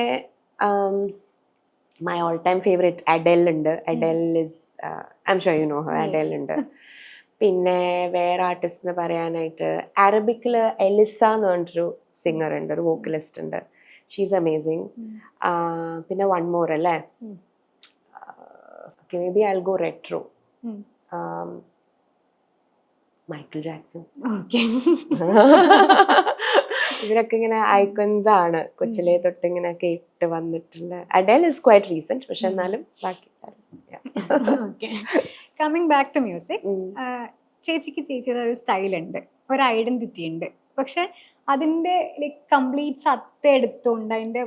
my all time favourite Adele ഉണ്ട്. Adele is, I'm sure you know her. Adele ഉണ്ട്. പിന്നെ വേറെ ആർട്ടിസ്റ്റ് എന്ന് പറയാനായിട്ട് അറബിക്കില് എലിസ എന്ന് പറഞ്ഞിട്ടൊരു സിംഗർ ഉണ്ട്, ഒരു വോക്കലിസ്റ്റ് ഉണ്ട്. She's amazing. പിന്നെ വൺ മോർ അല്ലേ, okay, may be I will go retro, Michael Jackson. ഇവരൊക്കെ ഇങ്ങനെ ഐക്കൺസ് ആണ്, കൊച്ചിലെ തൊട്ട് ഇങ്ങനെ കേട്ട് വന്നിട്ടുള്ള. അഡെൽ ഇസ് ക്വൈറ്റ് റീസെന്റ്, പക്ഷെ എന്നാലും ബാക്കി. കമ്മിങ് ബാക്ക് ടു മ്യൂസിക്, ചേച്ചിക്ക് ചേച്ചിയുടെ ഒരു സ്റ്റൈൽ ഉണ്ട്, ഒരു ഐഡന്റിറ്റി ഉണ്ട്. പക്ഷെ അതിൻ്റെ ലൈക്ക് കംപ്ലീറ്റ് സത്ത എടുത്തുകൊണ്ട്, അതിൻ്റെ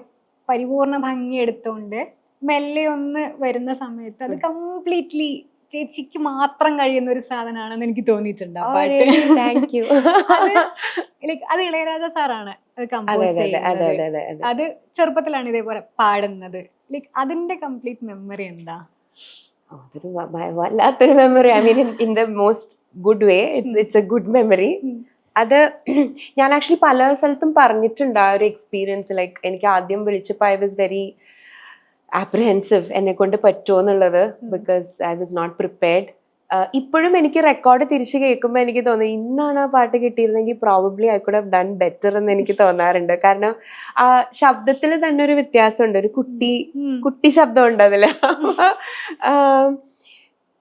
പരിപൂർണ ഭംഗി എടുത്തുകൊണ്ട് മെല്ലെ ഒന്ന് വരുന്ന സമയത്ത് അത് കംപ്ലീറ്റ്ലി ചേച്ചിക്ക് മാത്രം കഴിയുന്ന ഒരു സാധനമാണെന്ന് എനിക്ക് തോന്നിയിട്ടുണ്ട് ആ പാട്ട്. അത് ഇളയരാജ സാറാണ് അത് കമ്പോസ് ചെയ്യുന്നത്. അത് ചെറുപ്പത്തിലാണ് ഇതേപോലെ പാടുന്നത്. ലൈക്ക് അതിന്റെ കംപ്ലീറ്റ് മെമ്മറി എന്താ? അതൊരു വല്ലാത്തൊരു memory. I mean in the most good way. It's A good memory. അത് ഞാൻ ആക്ച്വലി പല സ്ഥലത്തും പറഞ്ഞിട്ടുണ്ട് ആ ഒരു എക്സ്പീരിയൻസ്. ലൈക്ക് എനിക്ക് ആദ്യം വിളിച്ചപ്പോൾ ഐ വാസ് വെരി ആപ്രിഹെൻസീവ്, എന്നെ കൊണ്ട് പറ്റുമോ എന്നുള്ളത്, because I was not prepared. ഇപ്പോഴും എനിക്ക് റെക്കോർഡ് തിരിച്ച് കേൾക്കുമ്പോൾ എനിക്ക് തോന്നുന്നു ഇന്നാണ് ആ പാട്ട് കിട്ടിയിരുന്നെങ്കിൽ probably I could have done better എന്ന് എനിക്ക് തോന്നാറുണ്ട്. കാരണം ആ ശബ്ദത്തിൽ തന്നെ ഒരു വ്യത്യാസമുണ്ട്, ഒരു കുട്ടി ശബ്ദം ഉണ്ട് അതിൽ.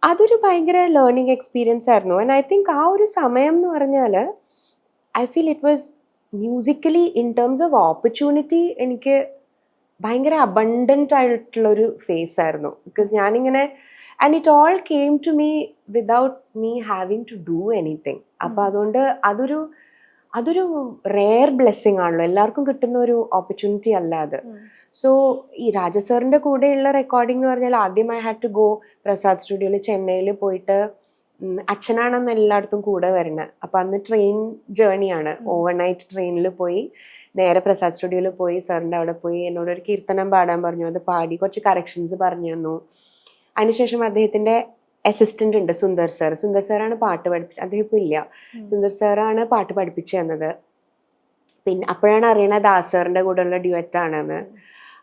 അതൊരു ഭയങ്കര ലേണിംഗ് എക്സ്പീരിയൻസ് ആയിരുന്നു. ആൻഡ് ഐ തിങ്ക് ആ ഒരു സമയം എന്ന് പറഞ്ഞാൽ I feel it was musically in terms of opportunity എനിക്ക് ഭയങ്കര അബണ്ടൻ്റ് ആയിട്ടുള്ളൊരു ഫേസ് ആയിരുന്നു. ബിക്കോസ് ഞാനിങ്ങനെ, and it all came to me without me having to do anything. അപ്പോൾ അതുകൊണ്ട് അതൊരു റെയർ ബ്ലെസ്സിങ് ആണല്ലോ, എല്ലാവർക്കും കിട്ടുന്ന ഒരു ഓപ്പർച്യൂണിറ്റി അല്ല അത്. സോ ഈ രാജസാറിൻ്റെ കൂടെയുള്ള റെക്കോർഡിംഗ് എന്ന് പറഞ്ഞാൽ ആദ്യം I had to go Prasad സ്റ്റുഡിയോയിൽ ചെന്നൈയിൽ പോയിട്ട്, അച്ഛനാണെന്ന് എല്ലായിടത്തും കൂടെ വരുന്നത്. അപ്പം അന്ന് ട്രെയിൻ ജേർണിയാണ്, ഓവർനൈറ്റ് ട്രെയിനിൽ പോയി നേരെ പ്രസാദ് സ്റ്റുഡിയോയിൽ പോയി സാറിൻ്റെ അവിടെ പോയി എന്നോടൊരു കീർത്തനം പാടാൻ പറഞ്ഞു. അത് പാടി കുറച്ച് കറക്ഷൻസ് പറഞ്ഞു തന്നു. അതിനുശേഷം അദ്ദേഹത്തിൻ്റെ അസിസ്റ്റൻ്റ് ഉണ്ട് സുന്ദർ സാറാണ് പാട്ട് പഠിപ്പിച്ചത്. അദ്ദേഹം ഇപ്പോൾ ഇല്ല. സുന്ദർ സാറാണ് പാട്ട് പഠിപ്പിച്ചു തന്നത്. പിന്നെ അപ്പോഴാണ് അറിയണത് ദാസറിൻ്റെ കൂടെയുള്ള ഡ്യുവറ്റ് ആണെന്ന്.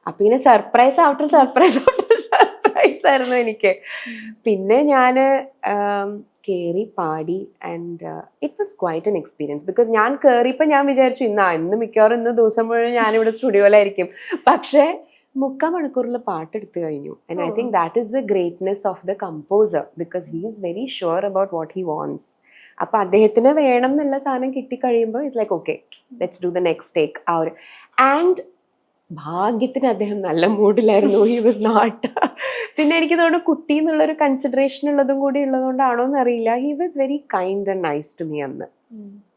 അപ്പം ഇങ്ങനെ സർപ്രൈസ് ആഫ്റ്റർ സർപ്രൈസ് ആയിരുന്നു എനിക്ക്. പിന്നെ ഞാൻ കയറി പാടി and it was quite an experience. Because ഞാൻ കയറിയപ്പോൾ ഞാൻ വിചാരിച്ചു ഇന്ന് മിക്കവാറും ഇന്ന് ദിവസം മുഴുവൻ ഞാനിവിടെ സ്റ്റുഡിയോയിലായിരിക്കും. പക്ഷേ 3/4 മണിക്കൂറിൽ പാട്ടെടുത്ത് കഴിഞ്ഞു. And I think that is the greatness of the composer, because he is very sure about what he wants. അപ്പൊ അദ്ദേഹത്തിന് വേണം എന്നുള്ള സാധനം കിട്ടിക്കഴിയുമ്പോൾ it's like okay let's do the next take ആ ഒരു. ആൻഡ് ഭാഗ്യത്തിന് അദ്ദേഹം നല്ല മൂഡിലായിരുന്നു. He was not. പിന്നെ എനിക്ക് തോന്നുന്നു കുട്ടി എന്നുള്ളൊരു കൺസിഡറേഷൻ ഉള്ളതും കൂടി ഉള്ളതുകൊണ്ടാണോ എന്നറിയില്ല, he was very kind and nice to me. അന്ന്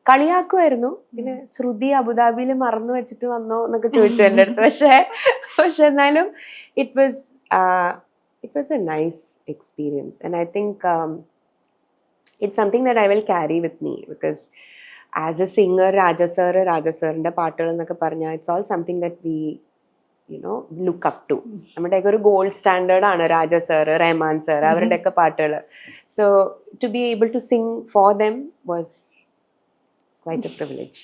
കളിയാക്കുമായിരുന്നു. പിന്നെ ശ്രുതി അബുദാബിയിൽ മറന്നു വെച്ചിട്ട് വന്നോ എന്നൊക്കെ ചോദിച്ചു എൻ്റെ അടുത്ത്. പക്ഷെ എന്നാലും it was a nice experience. And I think it's something that I will carry with me because as a singer രാജസാറിൻ്റെ പാട്ടുകൾ എന്നൊക്കെ പറഞ്ഞാൽ it's all something that we look up to. നമ്മുടെയൊക്കെ ഒരു ഗോൾഡ് സ്റ്റാൻഡേർഡ് ആണ് രാജ സാർ, റഹ്മാൻ സാർ, അവരുടെയൊക്കെ പാട്ടുകൾ. So to be able to sing for them was quite a privilege.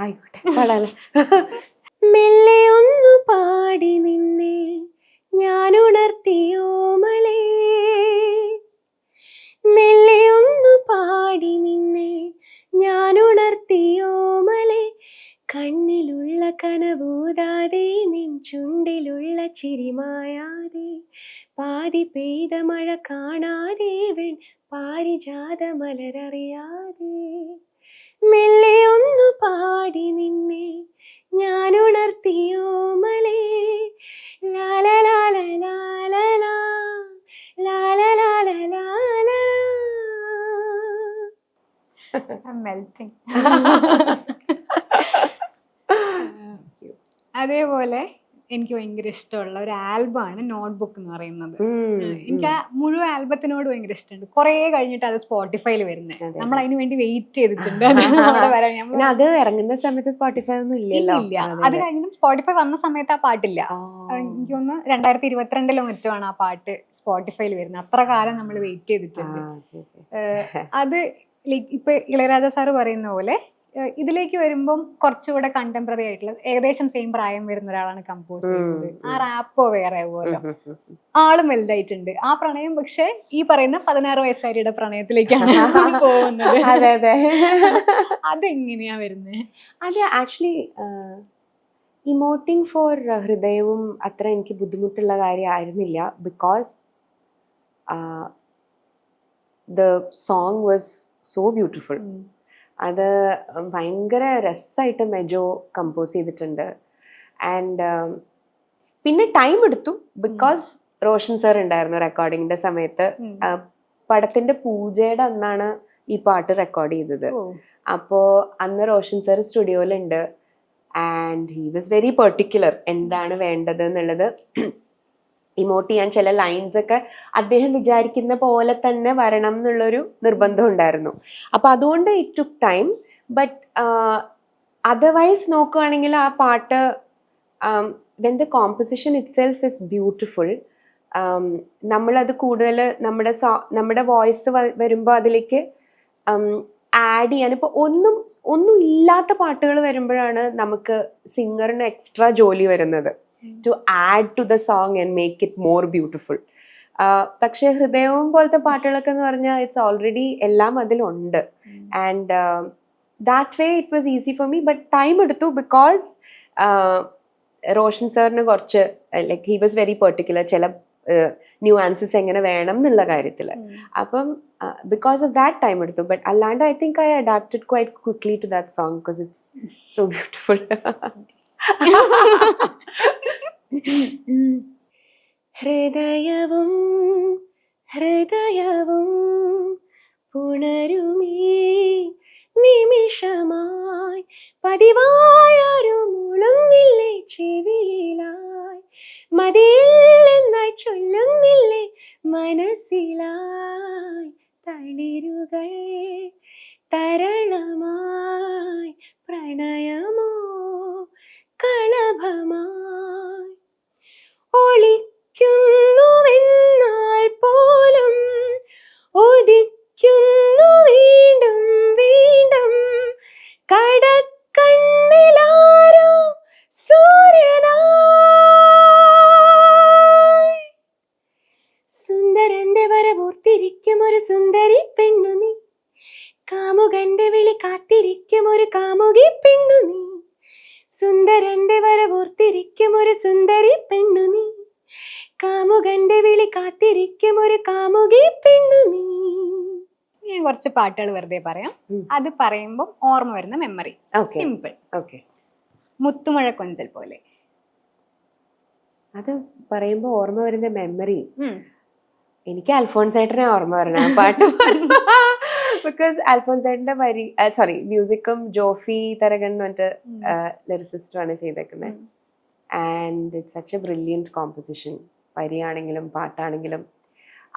ആയിക്കോട്ടെ പാടാലോ. മെല്ലെ ഒന്നു പാടി നിന്നെ ഞാൻ ഉണർത്തിയോമലേ, മെല്ലെ ഒന്നു പാടി നിന്നെ ഞാൻ ഉണർത്തിയോമലേ, കണ്ണിലുള്ള കനവൂതാതെ നിൻ ചുണ്ടിലുള്ള ചിരിമായാതെ, പാതി പെയ്ത മഴ കാണാതെ വെൺ പാരിജാത മലരറിയാതെ, മെല്ലെ ഒന്നു പാടി നിന്നെ ഞാൻ ഉണർത്തിയോമലേ, ലാലലാലലാലലാ ലാലലാലലാലലാ. മെൽറ്റിംഗ്. അതേപോലെ എനിക്ക് ഭയങ്കര ഇഷ്ടമുള്ള ഒരു ആൽബമാണ് നോട്ട്ബുക്ക് എന്ന് പറയുന്നത്. എനിക്ക് ആ മുഴുവൻ ആൽബത്തിനോട് ഭയങ്കര ഇഷ്ടമുണ്ട്. കുറെ കഴിഞ്ഞിട്ട് അത് സ്പോട്ടിഫൈയിൽ വരുന്നത്. നമ്മൾ അതിന് വേണ്ടി വെയിറ്റ് ചെയ്തിട്ടുണ്ട്. അത് ഇറങ്ങുന്ന സമയത്ത് സ്പോട്ടിഫൈ ഒന്നും ഇല്ല. അത് കഴിഞ്ഞിട്ടും സ്പോട്ടിഫൈ വന്ന സമയത്ത് ആ പാട്ടില്ല. എനിക്ക് തോന്നുന്നു 2022 മറ്റുമാണ് ആ പാട്ട് സ്പോട്ടിഫൈയിൽ വരുന്നത്. അത്ര കാലം നമ്മൾ വെയിറ്റ് ചെയ്തിട്ടുണ്ട്. അത് ഇപ്പൊ ഇളയരാജ സാറ് പറയുന്ന പോലെ ഇതിലേക്ക് വരുമ്പം കുറച്ചുകൂടെ കണ്ടംപററി ആയിട്ടുള്ള ഏകദേശം സെയിം പ്രായം വരുന്ന ഒരാളാണ് കമ്പോസ് ചെയ്യുന്നത്. ആ റാപ്പോ വേറെ പോലെ ആളും വലുതായിട്ടുണ്ട്. ആ പ്രണയം പക്ഷെ ഈ പറയുന്ന 16 വയസ്സുകാരിയുടെ പ്രണയത്തിലേക്കാണ് പോകുന്നത്. അതെ അതെ. അതെങ്ങനെയാ വരുന്നത്? അത് ആക്ച്വലി ഇമോട്ടിങ് ഫോർ ഹൃദയവും അത്ര എനിക്ക് ബുദ്ധിമുട്ടുള്ള കാര്യമായിരുന്നില്ല. Because the song was so beautiful. അത് ഭയങ്കര രസമായിട്ട് മെജോ കമ്പോസ് ചെയ്തിട്ടുണ്ട്. ആൻഡ് പിന്നെ ടൈം എടുത്തു ബിക്കോസ് റോഷൻ സാർ ഉണ്ടായിരുന്നു റെക്കോർഡിങ്ങിന്റെ സമയത്ത്. പടത്തിന്റെ പൂജയുടെ അന്നാണ് ഈ പാട്ട് റെക്കോർഡ് ചെയ്തത്. അപ്പോൾ അന്ന് റോഷൻ സാർ സ്റ്റുഡിയോയിലുണ്ട്. And he was very particular എന്താണ് വേണ്ടത് എന്നുള്ളത്. ഇമോട്ട് ചെയ്യാൻ ചില ലൈൻസ് ഒക്കെ അദ്ദേഹം വിചാരിക്കുന്ന പോലെ തന്നെ വരണം എന്നുള്ളൊരു നിർബന്ധം ഉണ്ടായിരുന്നു. അപ്പൊ അതുകൊണ്ട് it took time. But otherwise നോക്കുകയാണെങ്കിൽ ആ പാട്ട് when the composition it self is beautiful. നമ്മളത് കൂടുതൽ നമ്മുടെ വോയിസ് വരുമ്പോൾ അതിലേക്ക് ആഡ് ചെയ്യാൻ, ഇപ്പോൾ ഒന്നും ഇല്ലാത്ത പാട്ടുകൾ വരുമ്പോഴാണ് നമുക്ക് സിംഗറിന് എക്സ്ട്രാ ജോലി വരുന്നത് to add to the song and make it more beautiful. പക്ഷേ ഹൃദയവും പോലത്തെ പാട്ടുകളൊക്കെ എന്ന് പറഞ്ഞാൽ ഇറ്റ്സ് ഓൾറെഡി എല്ലാം അതിലുണ്ട്. And that way it was easy for me. But time എടുത്തു ബിക്കോസ് റോഷൻ സാറിന് കുറച്ച് like he was very particular ചില ന്യൂആൻസസ് എങ്ങനെ വേണം എന്നുള്ള കാര്യത്തിൽ. അപ്പം ബിക്കോസ് ഓഫ് ദാറ്റ് ടൈം എടുത്തു. ബട്ട് അല്ലാണ്ട് I think I adapted quite quickly to that song because it's so beautiful. ഹൃദയവും ഹൃദയവും പുണരുമീ നിമിഷമായി പതിവായൊരു മുളുന്നില്ലേ ചെവിയിലായി, മതിയില്ലെന്നായി ചൊല്ലുന്നില്ലേ മനസ്സിലായി, തളിരുകൾ തരളമായി പ്രണയമോ കളഭമായി ഒളിക്കുന്നുവെന്നാൽ പോലും ഉദിക്കുന്നു വീണ്ടും വീണ്ടും കടക്കണ്ണിലാരോ സൂര്യനായി. സുന്ദരന്റെ വരവോർത്തിരിക്കും ഒരു സുന്ദരി പെണ്ണു നീ, കാമുകന്റെ വിളി കാത്തിരിക്കും ഒരു കാമുകി പെണ്ണു നീ, സുന്ദരന്റെ വരവോർത്തിരിക്കും ഒരു സുന്ദരി പെണ്ണു നീ, കാമുകന്റെ വിളി കാത്തിരിക്കും ഒരു കാമുകി പെണ്ണു നീ. ഞാൻ കുറച്ച് പാട്ടുകൾ വെറുതെ പറയാം. അത് പറയുമ്പോൾ ഓർമ്മ വരുന്ന മെമ്മറി. സിമ്പിൾ. ഓക്കെ. മുത്തുമഴ കൊഞ്ചൽ പോലെ. അത് പറയുമ്പോ ഓർമ്മ വരുന്ന മെമ്മറി, എനിക്ക് അൽഫോൺസേട്ടനെ ഓർമ്മ വരണ പാട്ട്. ബിക്കോസ് അൽഫോൺസേട്ടന്റെ വരി, സോറി, മ്യൂസിക്കും ജോഫി തരകൻ എന്ന് പറഞ്ഞിട്ട് ലിറിസിസ്റ്റുമാണ് ചെയ്തേക്കുന്നത്. And it's such a brilliant composition. വരിയാണെങ്കിലും പാട്ടാണെങ്കിലും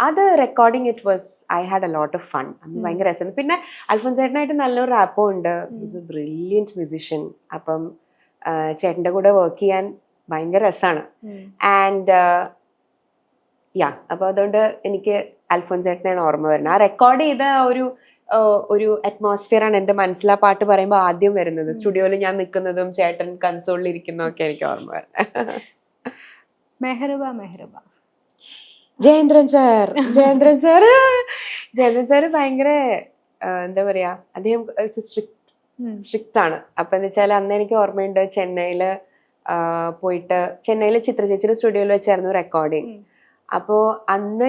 അത് recording it was, I had a lot of fun. അത് ഭയങ്കര രസമാണ്. പിന്നെ അൽഫോൺസേട്ടനായിട്ട് നല്ലൊരു റാപ്പും ഉണ്ട്. Is a brilliant musician. അപ്പം ചേട്ടൻ്റെ കൂടെ വർക്ക് ചെയ്യാൻ ഭയങ്കര രസമാണ്. ആൻഡ് യാ, അപ്പോൾ അതുകൊണ്ട് എനിക്ക് അൽഫോൺസേട്ടനെയാണ് ഓർമ്മ വരുന്നത്. ആ റെക്കോർഡ് ചെയ്ത ഒരു അറ്റ്മോസ്ഫിയറാണ് എൻ്റെ മനസ്സിൽ ആ പാട്ട് പറയുമ്പോൾ ആദ്യം വരുന്നത്. സ്റ്റുഡിയോയിൽ ഞാൻ നിൽക്കുന്നതും ചേട്ടൻ കൺസോളിൽ ഇരിക്കുന്നതും ഒക്കെ എനിക്ക് ഓർമ്മ വരുന്നത്. മെഹ്റബ മെഹ്റബ. ജയേന്ദ്രൻ സാറ് ഭയങ്കര എന്താ പറയാ, അദ്ദേഹം സ്ട്രിക്റ്റ് ആണ്. അപ്പൊ എന്ന് വെച്ചാൽ അന്ന് എനിക്ക് ഓർമ്മയുണ്ട്, ചെന്നൈയില് പോയിട്ട്, ചെന്നൈയില് ചിത്രചേച്ചിയുടെ സ്റ്റുഡിയോയിൽ വെച്ചായിരുന്നു റെക്കോർഡിങ്. അപ്പോൾ അന്ന്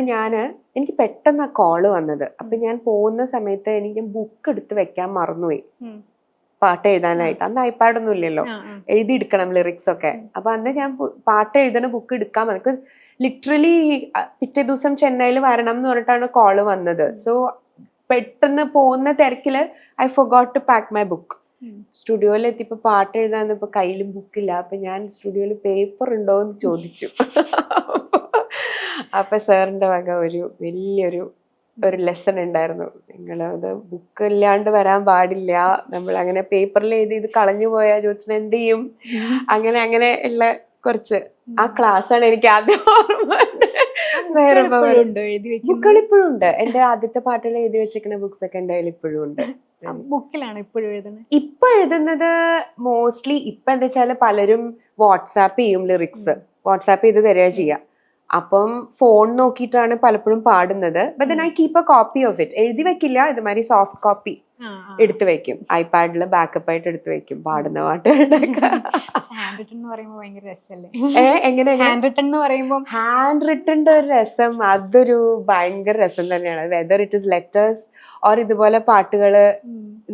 എനിക്ക് പെട്ടെന്ന് ആ കോള് വന്നത്. അപ്പൊ ഞാൻ പോകുന്ന സമയത്ത് എനിക്ക് ബുക്ക് എടുത്ത് വെക്കാൻ മറന്നുപോയി പാട്ട് എഴുതാനായിട്ട്. അന്ന് ഐപാഡൊന്നും ഇല്ലല്ലോ, എഴുതിയെടുക്കണം ലിറിക്സ് ഒക്കെ. അപ്പൊ അന്ന് ഞാൻ പാട്ട് എഴുതുന്ന ബുക്ക് എടുക്കാൻ വന്നു. ബിക്കോസ് ലിറ്ററലി പിറ്റേ ദിവസം ചെന്നൈയിൽ വരണം എന്ന് പറഞ്ഞിട്ടാണ് കോള് വന്നത്. സോ പെട്ടെന്ന് പോകുന്ന തിരക്കില് I forgot to pack my book. സ്റ്റുഡിയോയിൽ എത്തിയപ്പോ പാട്ട് എഴുതാൻ ഇപ്പൊ കയ്യിലും ബുക്കില്ല. അപ്പൊ ഞാൻ സ്റ്റുഡിയോയിൽ പേപ്പർ ഉണ്ടോ എന്ന് ചോദിച്ചു. അപ്പൊ സാറിന്റെ വക വലിയൊരു ലെസൺ ഉണ്ടായിരുന്നു. നിങ്ങളത് ബുക്ക് ഇല്ലാണ്ട് വരാൻ പാടില്ല, നമ്മൾ അങ്ങനെ പേപ്പറിൽ എഴുതി ഇത് കളഞ്ഞു പോയാ ചോദിച്ചാൽ എന്ത് ചെയ്യും, അങ്ങനെ ഉള്ള കുറച്ച് ആ ക്ലാസ് ആണ് എനിക്ക് ആദ്യം ഓർമ്മ. ബുക്കുകൾ ഇപ്പോഴും ഉണ്ട്. എന്റെ ആദ്യത്തെ പാട്ടുകൾ എഴുതി വെച്ചിരിക്കുന്ന ബുക്സ് ഒക്കെ എന്റെ കയ്യിൽ ഇപ്പോഴും ഉണ്ട്. ബുക്കിലാണ് ഇപ്പോഴും എഴുതുന്നത്. ഇപ്പൊ എഴുതുന്നത് മോസ്റ്റ്ലി ഇപ്പൊ എന്താ വെച്ചാല് പലരും വാട്സാപ്പ് ചെയ്യും, ലിറിക്സ് വാട്സാപ്പ് ചെയ്ത് തരിക ചെയ്യാം. അപ്പം ഫോൺ നോക്കിയിട്ടാണ് പലപ്പോഴും പാടുന്നത്. But then I keep A copy of it. എഴുതി വെക്കില്ല, ഇതുമാതിരി സോഫ്റ്റ് കോപ്പി എടുത്തു വെക്കും. ഐപാഡില് ബാക്കപ്പ് ആയിട്ട് എടുത്തു വെക്കും പാടുന്ന പാട്ടുകളുടെ. എങ്ങനെ ഹാൻഡ് റിട്ടന്റെ ഒരു രസം, അതൊരു ഭയങ്കര രസം തന്നെയാണ്. Whether it is letters or ഇതുപോലെ പാട്ടുകള്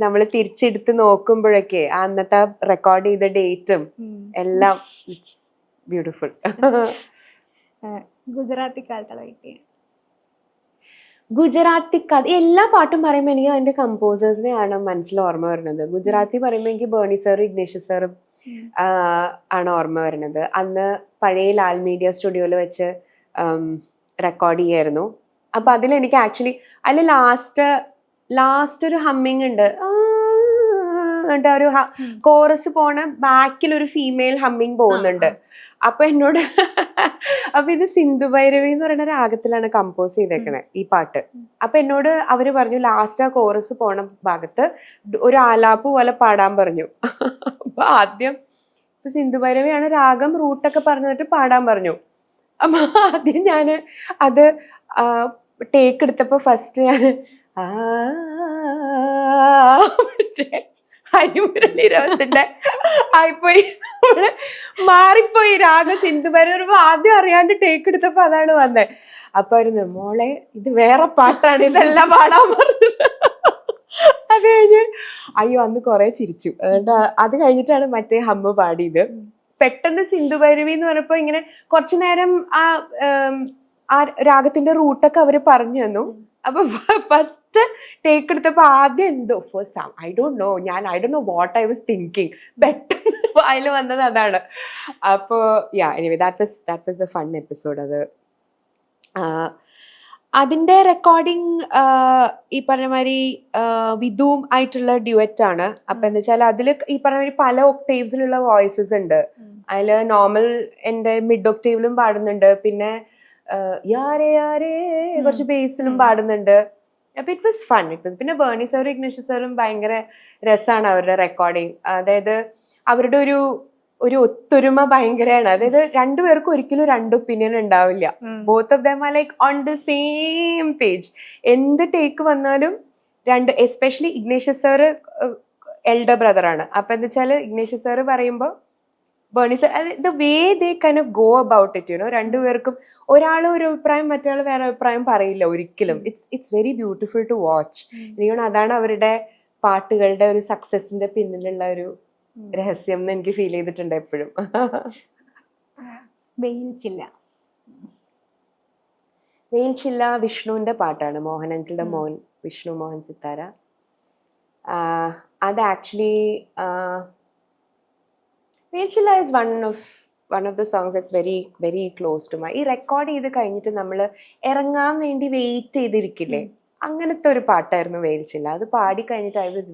നമ്മൾ തിരിച്ചെടുത്ത് നോക്കുമ്പോഴൊക്കെ അന്നത്തെ റെക്കോർഡ് ചെയ്ത ഡേറ്റും എല്ലാം ഇറ്റ്സ് ബ്യൂട്ടിഫുൾ. ഗുജറാത്തി കാലത്ത് ഗുജറാത്തി കഥ എല്ലാ പാട്ടും പറയുമ്പോൾ എനിക്ക് അതിന്റെ കമ്പോസേഴ്സിനെയാണ് മനസ്സിൽ ഓർമ്മ വരുന്നത്. ഗുജറാത്തി പറയുമ്പോൾ എനിക്ക് ബേണി സാറും ഇഗ്നേഷ്യസ് സാറും ആണ് ഓർമ്മ വരുന്നത്. അന്ന് പഴയ ലാൽ മീഡിയ സ്റ്റുഡിയോയിൽ വെച്ച് റെക്കോർഡ് ചെയ്യായിരുന്നു. അപ്പൊ അതിലെനിക്ക് ആക്ച്വലി അതിൽ ലാസ്റ്റ് ഒരു ഹമ്മിങ് ഉണ്ട്. ഒരു കോറസ് പോണ ബാക്കിൽ ഒരു ഫീമെയിൽ ഹമ്മിങ് പോകുന്നുണ്ട്. അപ്പൊ എന്നോട് അപ്പൊ ഇത് സിന്ധു ഭൈരവി എന്ന് പറയുന്ന രാഗത്തിലാണ് കമ്പോസ് ചെയ്തേക്കണേ ഈ പാട്ട്. അപ്പൊ എന്നോട് അവര് പറഞ്ഞു ലാസ്റ്റ് ആ കോറസ് പോണ ഭാഗത്ത് ഒരു ആലാപ്പ് പോലെ പാടാൻ പറഞ്ഞു. അപ്പൊ ആദ്യം ഇപ്പൊ സിന്ധു ഭൈരവിയാണ് രാഗം, റൂട്ടൊക്കെ പറഞ്ഞിട്ട് പാടാൻ പറഞ്ഞു. അപ്പൊ ആദ്യം ഞാന് അത് ടേക്ക് എടുത്തപ്പോ ഫസ്റ്റ് ഞാന് ഹരിമുരളീരവത്തിന്റെ ആയിപ്പോയി, മാറിപ്പോയി രാഗം. സിന്ധു ഭൈരവി ആദ്യം അറിയാണ്ട് ടേക്ക് എടുത്തപ്പോ അതാണ് വന്നത്. അപ്പൊ അവര് മോളെ ഇത് വേറെ പാട്ടാണ്, ഇതെല്ലാം പാടാൻ പറഞ്ഞത്. അത് കഴിഞ്ഞ് അയ്യോ അന്ന് കൊറേ ചിരിച്ചു. അത് കഴിഞ്ഞിട്ടാണ് മറ്റേ ഹമ്മ് പാടിയത്. പെട്ടെന്ന് സിന്ധു ഭൈരവി എന്ന് പറഞ്ഞപ്പോ ഇങ്ങനെ കുറച്ചു നേരം ആ രാഗത്തിന്റെ റൂട്ടൊക്കെ അവര് പറഞ്ഞു തന്നു. അപ്പൊ ഫസ്റ്റ് ടേക്ക് എടുത്തപ്പോ ആദ്യം എന്തോ I don't know what I was thinking. പെട്ടെന്ന് വായിൽ വന്നത് അതാണ്. അപ്പോ anyway that was A fun episode. അത് അതിന്റെ റെക്കോർഡിങ് ഈ പറഞ്ഞ മാതിരി വിധുവും ആയിട്ടുള്ള ഡ്യുവറ്റ് ആണ്. അപ്പൊ എന്താ വെച്ചാൽ അതില് ഈ പറഞ്ഞ മാതിരി പല ഒക്ടേവ്സിലുള്ള വോയിസസ് ഉണ്ട്. അതില് നോർമൽ എന്റെ മിഡ് ഒക്ടേവിലും പാടുന്നുണ്ട്, പിന്നെ കുറച്ച് ബേസിലും പാടുന്നുണ്ട്. അപ്പൊ ഇറ്റ് വാസ് ഫൺ. പിന്നെ ബേണി സാറും ഇഗ്നേഷ്യസ് സാറും ഭയങ്കര രസമാണ് അവരുടെ റെക്കോർഡിങ്. അതായത് അവരുടെ ഒരു ഒത്തൊരുമ ഭയങ്കരമാണ്. അതായത് രണ്ടുപേർക്കും ഒരിക്കലും രണ്ട് ഒപ്പീനിയൻ ഉണ്ടാവില്ല. Both of them are like on the same page. എന്ത് ടേക്ക് വന്നാലും എസ്പെഷ്യലി ഇഗ്നേഷ്യസ് സാറ് എൽഡർ ബ്രദറാണ്. അപ്പൊ എന്താ വെച്ചാല് ഇഗ്നേഷ്യസ് സാറ് പറയുമ്പോ Berny sir the way they kind of go about it you know, രണ്ടുപേർക്കും ഒരാൾ ഒരു അഭിപ്രായം മറ്റൊരാൾ വേറെ അഭിപ്രായം പറയില്ല ഒരിക്കലും. It's very beautiful to watch. എനിക്ക് അതാണ് അവരുടെ പാട്ടുകളുടെ ഒരു സക്സസിന്റെ പിന്നിലുള്ള ഒരു രഹസ്യം എന്ന് എനിക്ക് ഫീൽ ചെയ്തിട്ടുണ്ട് എപ്പോഴും. വെയിൽച്ചില്ല വിഷ്ണുവിന്റെ പാട്ടാണ്, മോഹൻ അങ്കിളുടെ മോൻ വിഷ്ണു മോഹൻ സിത്താര. അത് ആക്ച്വലി വെയിൽച്ചില്ല is one of the songs that's very very close to my. ഈ റെക്കോർഡ് ചെയ്ത് കഴിഞ്ഞിട്ട് നമ്മൾ ഇറങ്ങാൻ വേണ്ടി വെയിറ്റ് ചെയ്തിരിക്കില്ലേ, അങ്ങനത്തെ ഒരു പാട്ടായിരുന്നു വെയിൽച്ചില്ല. അത് പാടി കഴിഞ്ഞിട്ട് I was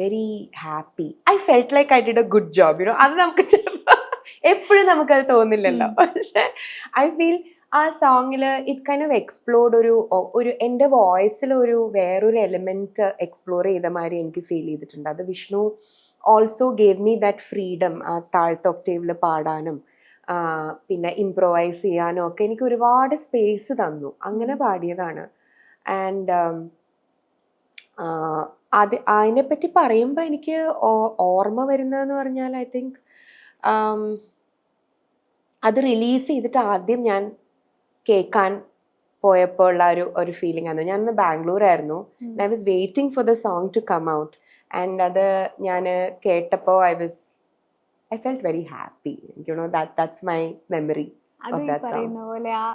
very happy. I felt like I did A good job you know. അത് നമുക്ക് എപ്പോഴും നമുക്കത് തോന്നില്ലല്ലോ, പക്ഷെ ഐ ഫീൽ ആ സോങ്ങിൽ ഇറ്റ് കൈൻഡ് ഓഫ് എക്സ്പ്ലോർഡ് ഒരു എൻ്റെ വോയിസിൽ ഒരു വേറൊരു എലിമെന്റ് എക്സ്പ്ലോർ ചെയ്ത മാതിരി എനിക്ക് ഫീൽ ചെയ്തിട്ടുണ്ട്. അത് Vishnu also gave me that freedom. ആ താഴത്തെ ഒക്ടേവിൽ പാടാനും പിന്നെ ഇംപ്രൊവൈസ് ചെയ്യാനും ഒക്കെ എനിക്ക് ഒരുപാട് സ്പേസ് തന്നു. അങ്ങനെ പാടിയതാണ്. ആൻഡ് അതിനെപ്പറ്റി പറയുമ്പോൾ എനിക്ക് ഓർമ്മ വരുന്നതെന്ന് പറഞ്ഞാൽ ഐ തിങ്ക് അത് റിലീസ് ചെയ്തിട്ട് ആദ്യം ഞാൻ കേൾക്കാൻ പോയപ്പോൾ ഉള്ള ഒരു ഫീലിംഗ് ആണ്. ഞാൻ ബാംഗ്ലൂരായിരുന്നു. I was waiting for the song to come out. And അത് ഞാൻ കേട്ടപ്പോൾ I felt very happy. You know, that's my memory of that song. പറയുന്ന പോലെ ആ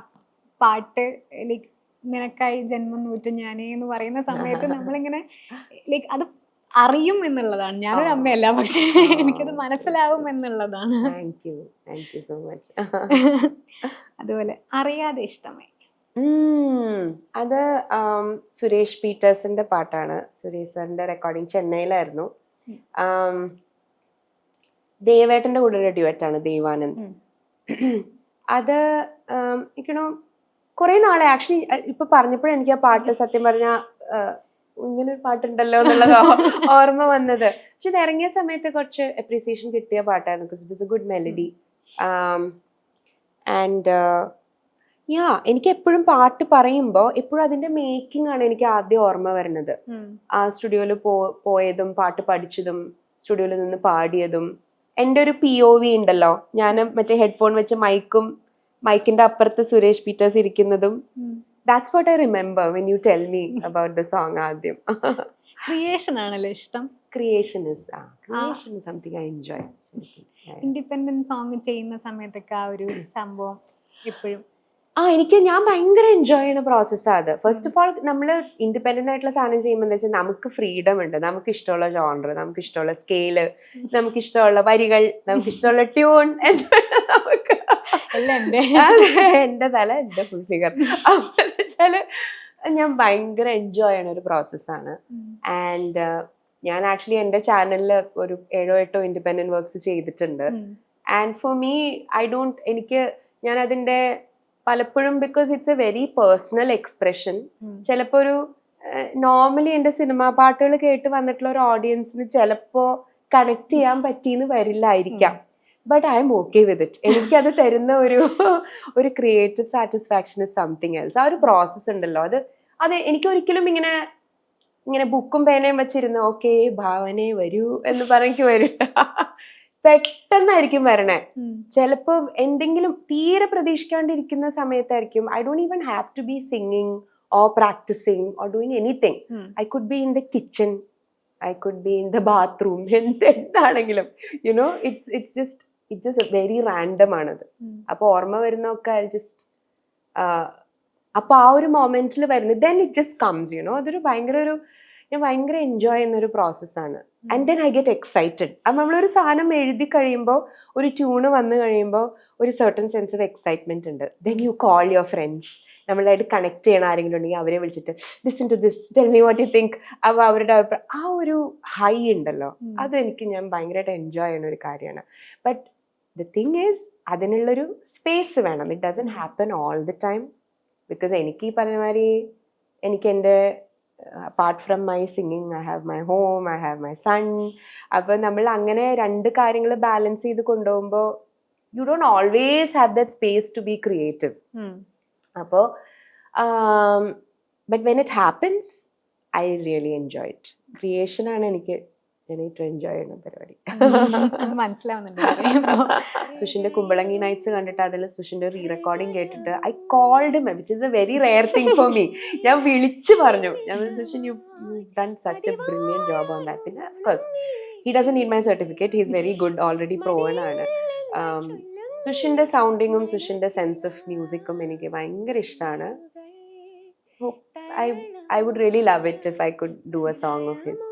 പാട്ട് ലൈക്ക് നിനക്കായി ജന്മം നൂറ്റു ഞാനേ എന്ന് പറയുന്ന സമയത്ത് നമ്മളിങ്ങനെ ലൈക്ക് അത് അറിയും എന്നുള്ളതാണ്. ഞാനൊരു അമ്മയല്ല, പക്ഷെ എനിക്കത് മനസ്സിലാവും എന്നുള്ളതാണ്. Thank you so much. അതുപോലെ അറിയാതെ ഇഷ്ടമായി അത് സുരേഷ് പീറ്റേഴ്സിന്റെ പാട്ടാണ്. സുരേഷ് സാറിന്റെ റെക്കോർഡിങ് ചെന്നൈയിലായിരുന്നു. ദേവേട്ടന്റെ കൂടെ ഒരു ഡ്യുവറ്റാണ്, ദേവാനന്ദ്. അത് എനിക്കണോ കുറെ നാളെ ആക്ച്വലി ഇപ്പൊ പറഞ്ഞപ്പോഴും എനിക്ക് ആ പാട്ട് സത്യം പറഞ്ഞ ഇങ്ങനെ ഒരു പാട്ടുണ്ടല്ലോ എന്നുള്ളത് ഓർമ്മ വന്നത്. പക്ഷെ ഇത് ഇറങ്ങിയ സമയത്ത് കുറച്ച് അപ്രീസിയേഷൻ കിട്ടിയ പാട്ടായിരുന്നു, because it was a good melody. And എനിക്ക് എപ്പോഴും പാട്ട് പറയുമ്പോൾ എപ്പോഴും അതിന്റെ മേക്കിംഗ് ആണ് എനിക്ക് ആദ്യം ഓർമ്മ വരുന്നത്. ആ സ്റ്റുഡിയോയിൽ പോയതും പാട്ട് പഠിച്ചതും സ്റ്റുഡിയോയിൽ നിന്ന് പാടിയതും. എൻ്റെ ഒരു POV ഉണ്ടല്ലോ, ഞാൻ മറ്റേ ഹെഡ്ഫോൺ വെച്ച് മൈക്കിന്റെ അപ്പുറത്ത് സുരേഷ് പീറ്റേഴ്സ് ഇരിക്കുന്നതും. That's what I remember when you tell me about the song ആദ്യം. ക്രിയേഷൻ ആണല്ലോ ഇഷ്ടം. Creation is something I enjoy. Independent song ചെയ്യുന്ന സമയത്തൊക്കെ ആ ഒരു സംഭവം എപ്പോഴും ഞാൻ ഭയങ്കര എൻജോയ് ചെയ്യുന്ന പ്രോസസ്സാണ് അത്. ഫസ്റ്റ് ഓഫ് ഓൾ നമ്മൾ ഇൻഡിപെൻഡന്റ് ആയിട്ടുള്ള സാധനം ചെയ്യുമ്പോൾ എന്താ വെച്ചാൽ നമുക്ക് ഫ്രീഡം ഉണ്ട്. നമുക്ക് ഇഷ്ടമുള്ള ജോണർ, നമുക്ക് ഇഷ്ടമുള്ള സ്കെയില്, നമുക്ക് ഇഷ്ടമുള്ള വരികൾ, നമുക്ക് ഇഷ്ടമുള്ള ട്യൂൺ, നമുക്ക് എന്റെ തല എന്റെ ഫുൾ ഫിഗർ. അപ്പൊ വെച്ചാല് ഞാൻ ഭയങ്കര എൻജോയ് ചെയ്യണ ഒരു പ്രോസസ്സാണ്. ആൻഡ് ഞാൻ ആക്ച്വലി എൻ്റെ ചാനലിൽ ഒരു 7-8 ഇൻഡിപെൻഡന്റ് വർക്ക്സ് ചെയ്തിട്ടുണ്ട്. ആൻഡ് ഫോർ മീ ഞാൻ അതിന്റെ പലപ്പോഴും because it's A very personal expression. ചിലപ്പോൾ ഒരു നോർമലി എൻ്റെ സിനിമാ പാട്ടുകൾ കേട്ട് വന്നിട്ടുള്ള ഒരു ഓഡിയൻസിന് ചിലപ്പോൾ കണക്ട് ചെയ്യാൻ പറ്റിയെന്ന് വരില്ലായിരിക്കാം. But I'm okay with it. എനിക്കത് തരുന്ന ഒരു creative satisfaction is something else. ആ ഒരു പ്രോസസ്സ് ഉണ്ടല്ലോ, അത് എനിക്കൊരിക്കലും ഇങ്ങനെ ബുക്കും പേനയും വെച്ചിരുന്ന് ഓക്കെ ഭാവനെ വരൂ എന്ന് പറഞ്ഞെനിക്ക് വരില്ല. പെട്ടെന്നായിരിക്കും വരണേ. ചിലപ്പോ എന്തെങ്കിലും തീരെ പ്രതീക്ഷിക്കാണ്ടിരിക്കുന്ന സമയത്തായിരിക്കും. I don't even have to be singing or practising or doing anything. I could be in the kitchen, I could be in the bathroom, എന്താണെങ്കിലും you know it's just very random ആണത്. അപ്പൊ ഓർമ്മ വരുന്നൊക്കെ അപ്പൊ ആ ഒരു മൊമെന്റിൽ വരുന്നത് then it just comes you know. അതൊരു ഞാൻ ഭയങ്കര എൻജോയ് ചെയ്യുന്ന ഒരു പ്രോസസ്സാണ്. And then I get excited. അപ്പം നമ്മളൊരു സാധനം എഴുതി കഴിയുമ്പോൾ, ഒരു ട്യൂണ് വന്നു കഴിയുമ്പോൾ ഒരു സർട്ടൻ സെൻസ് ഓഫ് എക്സൈറ്റ്മെന്റ് ഉണ്ട്. Then you call your friends, നമ്മളായിട്ട് കണക്ട് ചെയ്യണ ആരെങ്കിലും ഉണ്ടെങ്കിൽ അവരെ വിളിച്ചിട്ട് listen to this, tell me what you think. അപ്പോൾ അവരുടെ അഭിപ്രായം, ആ ഒരു ഹൈ ഉണ്ടല്ലോ, ഞാൻ ഭയങ്കരമായിട്ട് എൻജോയ് ചെയ്യുന്ന ഒരു കാര്യമാണ്. ബട്ട് ദ തിങ് ഈസ് അതിനുള്ളൊരു സ്പേസ് വേണം. It doesn't happen all the time. Because എനിക്ക് ഈ പറഞ്ഞ മാതിരി എനിക്ക് എൻ്റെ apart from my singing, I have my home, I have my son. അപ്പോൾ നമ്മൾ അങ്ങനെ രണ്ട് കാര്യങ്ങൾ ബാലൻസ് ചെയ്ത് കൊണ്ടുപോകുമ്പോൾ you don't always have that space to be creative. അപ്പോൾ but when it happens, I really enjoy it. Creation ആണ് എനിക്ക് ഞാൻ ഏറ്റവും എൻജോയ് ചെയ്യുന്ന പരിപാടി. അത് മനസ്സിലാവുന്നുണ്ട് പറയുമ്പോ. സുഷിന്റെ കുമ്പളങ്ങി നൈറ്റ്സ് കണ്ടിട്ട് അതിൽ സുഷിന്റെ റീ റെക്കോർഡിംഗ് കേട്ടിട്ട് I called him, which is a very rare thing for me. ഞാൻ വിളിച്ചു പറഞ്ഞു, ഞാൻ Sushin you done such a brilliant job on that. പിന്നെ of course he doesn't need my certificate, he is very good, already proven ആണ്. സുഷിന്റെ സൗണ്ടിങ്ങും സുഷിന്റെ sense of മ്യൂസിക്കും എനിക്ക് ഭയങ്കര ഇഷ്ടമാണ്. I would really love it if I could do a song of his.